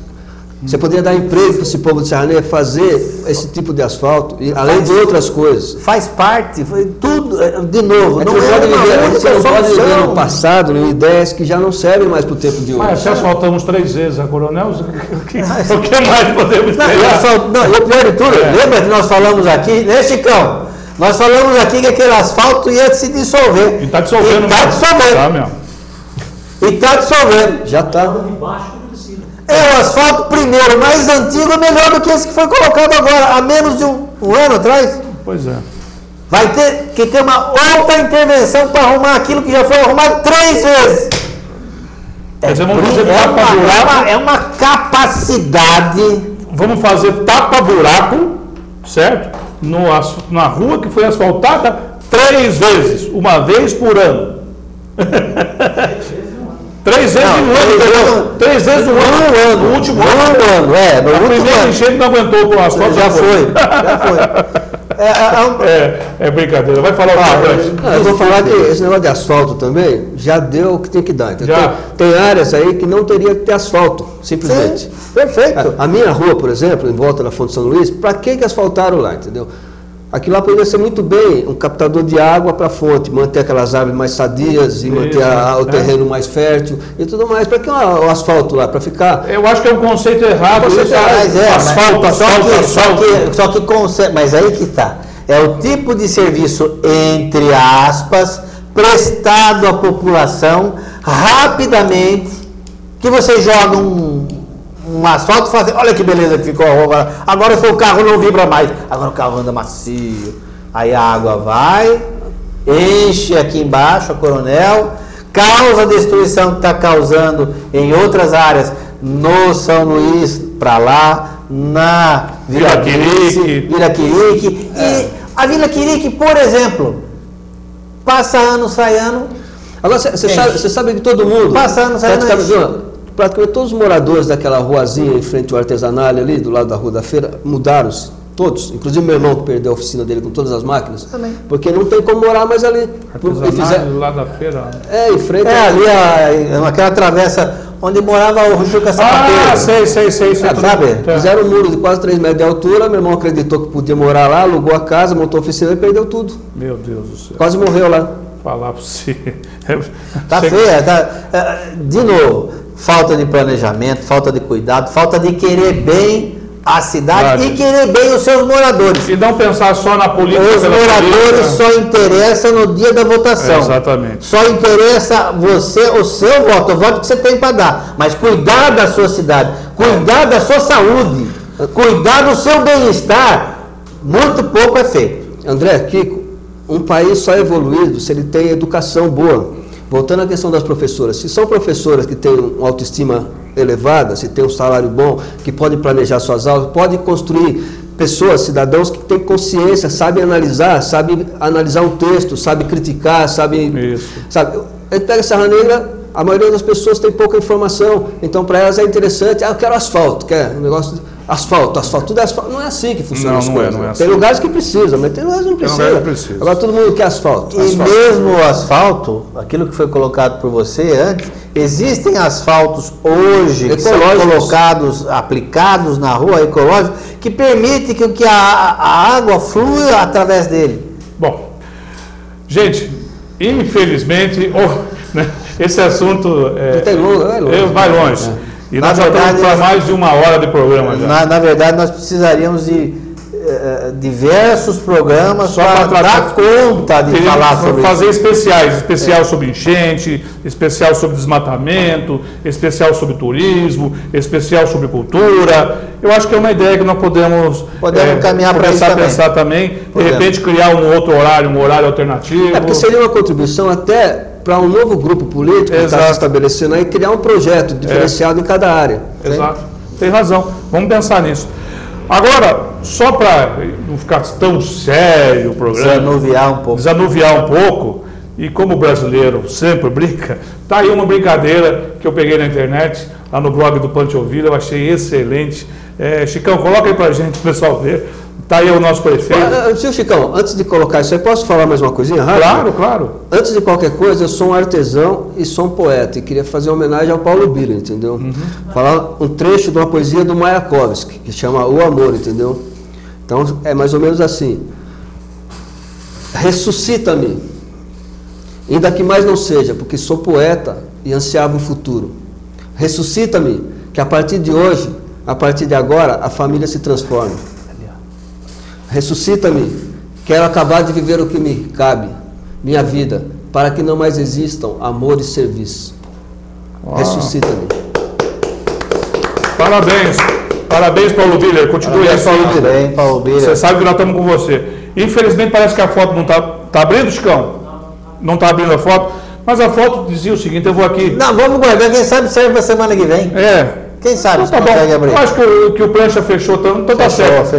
Você poderia dar emprego para esse povo de Serra Negra fazer esse tipo de asfalto, além de outras coisas. Faz parte, tudo, de novo, A não gente não pode viver no solução. passado, em ideias que já não servem mais para o tempo de hoje. Mas se asfaltamos 3 vezes a Coronel, o que mais podemos Não, esperar? e o pior de tudo, lembra que nós falamos aqui, né, Chicão? Nós falamos aqui que aquele asfalto ia se dissolver. E está dissolvendo. Está dissolvendo. Tá, meu. E está dissolvendo. Já está. É o asfalto primeiro, mais antigo, melhor do que esse que foi colocado agora, há menos de um ano atrás. Pois é. Vai ter que ter uma outra intervenção para arrumar aquilo que já foi arrumado 3 vezes. Quer dizer, vamos fazer tapa-buraco. É uma capacidade. Vamos fazer tapa-buraco, certo? Na rua que foi asfaltada 3 vezes, uma vez por ano. 3 vezes no ano, entendeu? 3 vezes no ano. No último ano. No A último primeira ano. enchente não aguentou com o asfalto. Já foi. É brincadeira. Vai falar o que, Eu vou falar que esse negócio de asfalto também já deu o que tem que dar. Entendeu? Já. Tem áreas aí que não teria que ter asfalto, simplesmente. Sim, perfeito. A minha rua, por exemplo, em volta da Fonte São Luís, para que asfaltaram lá, entendeu? Aquilo lá poderia ser muito bem um captador de água para a fonte, manter aquelas árvores mais sadias e manter o terreno mais fértil e tudo mais. Para que o asfalto lá? Para ficar... Eu acho que é um conceito errado. Só que conceito, mas aí que tá. É o tipo de serviço, entre aspas, prestado à população rapidamente, que você joga um asfalto e fala assim, olha que beleza que ficou a rua agora o carro não vibra mais, agora o carro anda macio, aí a água vai, enche aqui embaixo a Coronel, causa a destruição que está causando em outras áreas, no São Luís para lá, na Vila Quirique, e a Vila Quirique, por exemplo, passa ano, sai ano. Agora, você sabe que todo mundo... Passa ano, sai ano. Praticamente todos os moradores daquela ruazinha em frente ao artesanal ali, do lado da Rua da Feira, mudaram-se. Todos. Inclusive meu irmão que perdeu a oficina dele com todas as máquinas. Também. Porque não tem como morar mais ali. Do lado da feira. Em frente... ali aquela travessa onde morava o Juca Sapateiro. Sei. Sabe? Fizeram um muro de quase 3 metros de altura, meu irmão acreditou que podia morar lá, alugou a casa, montou a oficina e perdeu tudo. Meu Deus do céu. Quase morreu lá. Falar para você. Tá feia. De novo, falta de planejamento, falta de cuidado, falta de querer bem a cidade e querer bem os seus moradores. E não pensar só na política. Os moradores só interessam no dia da votação. Exatamente. Só interessa o seu voto, o voto que você tem para dar. Mas cuidar da sua cidade, cuidar da sua saúde, cuidar do seu bem-estar, muito pouco é feito. André, Kiko, um país só é evoluído se ele tem educação boa. Voltando à questão das professoras, se são professoras que têm uma autoestima elevada, se tem um salário bom, que podem planejar suas aulas, podem construir pessoas, cidadãos que têm consciência, sabem analisar um texto, sabem criticar, sabem... Sabe, a gente pega Serra Negra, a maioria das pessoas tem pouca informação, então para elas é interessante, eu quero asfalto, quer um negócio de asfalto, tudo é asfalto. Não é assim que funciona as coisas. Não é assim. Tem lugares que precisam, mas tem lugares que não precisam. Agora todo mundo quer asfalto. E mesmo o asfalto, aquilo que foi colocado por você antes, existem asfaltos hoje que são colocados, aplicados na rua ecológica, que permite que a água flua através dele. Bom, gente, infelizmente, esse assunto vai longe. E nós já estamos para mais de 1 hora de programa já. Na verdade, nós precisaríamos de diversos programas para dar conta de falar sobre fazer isso. Especial sobre enchente, especial sobre desmatamento, especial sobre turismo, especial sobre cultura. Eu acho que é uma ideia que nós podemos caminhar para isso pensar também. De repente criar um outro horário, um horário alternativo. Porque seria uma contribuição até para um novo grupo político que está se estabelecendo aí, criar um projeto diferenciado em cada área. Exato. Tem razão. Vamos pensar nisso. Agora, só para não ficar tão sério o programa, desanuviar um pouco, e como o brasileiro sempre brinca, tá aí uma brincadeira que eu peguei na internet, lá no blog do Pancho Ouvida, eu achei excelente. Chicão, coloca aí pra gente, o pessoal ver. Tá aí o nosso prefeito. Senhor Chicão, antes de colocar isso aí, posso falar mais uma coisinha rápida? Claro, claro. Antes de qualquer coisa, eu sou um artesão e sou um poeta, e queria fazer uma homenagem ao Paulo Biller, entendeu? Falar um trecho de uma poesia do Mayakovsky, que chama O Amor, entendeu? Então, é mais ou menos assim. Ressuscita-me, ainda que mais não seja, porque sou poeta e ansiava o futuro. Ressuscita-me, que a partir de hoje, a partir de agora, a família se transforma. Ressuscita-me, quero acabar de viver o que me cabe, minha vida, para que não mais existam amor e serviço. Ressuscita-me. Parabéns, parabéns, Paulo Biller. Continue assim. Paulo Biller. Você sabe que nós estamos com você. Infelizmente parece que a foto não está abrindo, Chicão? Não está abrindo a foto, mas a foto dizia o seguinte, eu vou aqui. Não, vamos guardar, quem sabe serve para semana que vem. Quem sabe então, tá bom. abrir. Eu acho que o Plancha fechou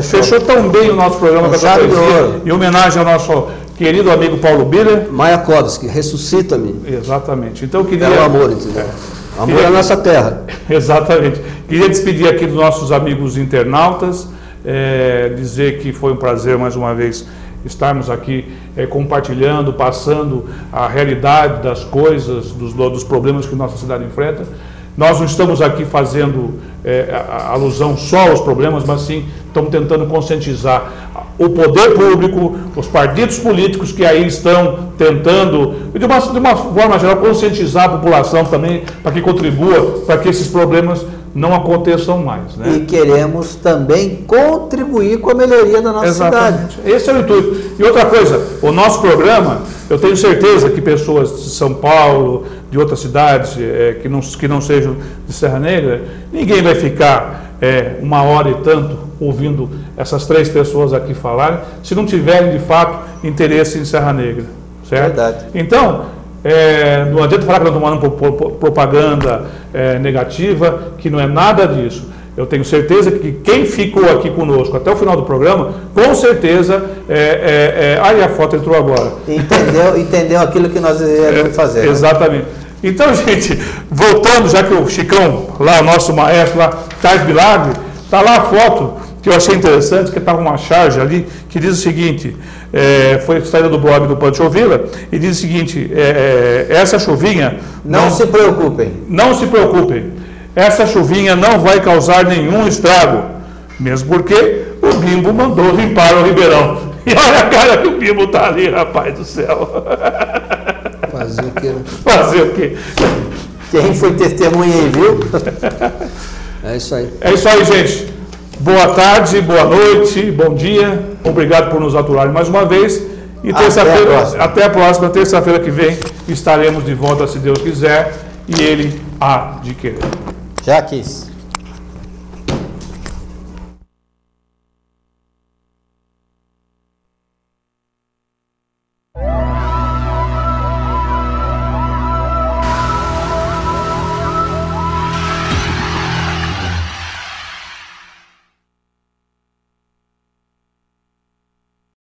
fechou tão bem o nosso programa com essa poesia, em homenagem ao nosso querido amigo Paulo Biller. Mayakovsky, ressuscita-me. Exatamente. Então eu queria. É o amor, entendeu? Amor é a nossa terra. Exatamente. Queria despedir aqui dos nossos amigos internautas, dizer que foi um prazer mais uma vez estarmos aqui compartilhando, passando a realidade das coisas, dos problemas que nossa cidade enfrenta. Nós não estamos aqui fazendo alusão só aos problemas, mas sim estamos tentando conscientizar o poder público, os partidos políticos que aí estão tentando, de uma forma geral, conscientizar a população também, para que contribua, para que esses problemas não aconteçam mais. Né? E queremos também contribuir com a melhoria da nossa cidade. Esse é o intuito. E outra coisa, o nosso programa, eu tenho certeza que pessoas de São Paulo, de outras cidades que não sejam de Serra Negra, ninguém vai ficar uma hora e tanto ouvindo essas três pessoas aqui falarem, se não tiverem de fato interesse em Serra Negra. Certo? Verdade. Então, não adianta falar que nós estamos mandando propaganda negativa, que não é nada disso. Eu tenho certeza que quem ficou aqui conosco até o final do programa, com certeza, aí a foto entrou agora. Entendeu aquilo que nós devemos fazer. Exatamente. Né? Então, gente, voltando, já que o Chicão, lá, o nosso maestro lá, faz milagre, está lá a foto que eu achei interessante, que estava uma charge ali, que diz o seguinte, foi saída do blog do Pancho Ouvida, e diz o seguinte, essa chuvinha... Não se preocupem. Não se preocupem. Essa chuvinha não vai causar nenhum estrago, mesmo porque o Bimbo mandou limpar o Ribeirão. E olha a cara que o Bimbo está ali, rapaz do céu. Fazer o quê? Fazer o quê? Quem foi testemunha aí, viu? É isso aí. É isso aí, gente. Boa tarde, boa noite, bom dia. Obrigado por nos aturarem mais uma vez. E até a próxima, terça-feira que vem, estaremos de volta, se Deus quiser, e Ele há de querer. Já quis.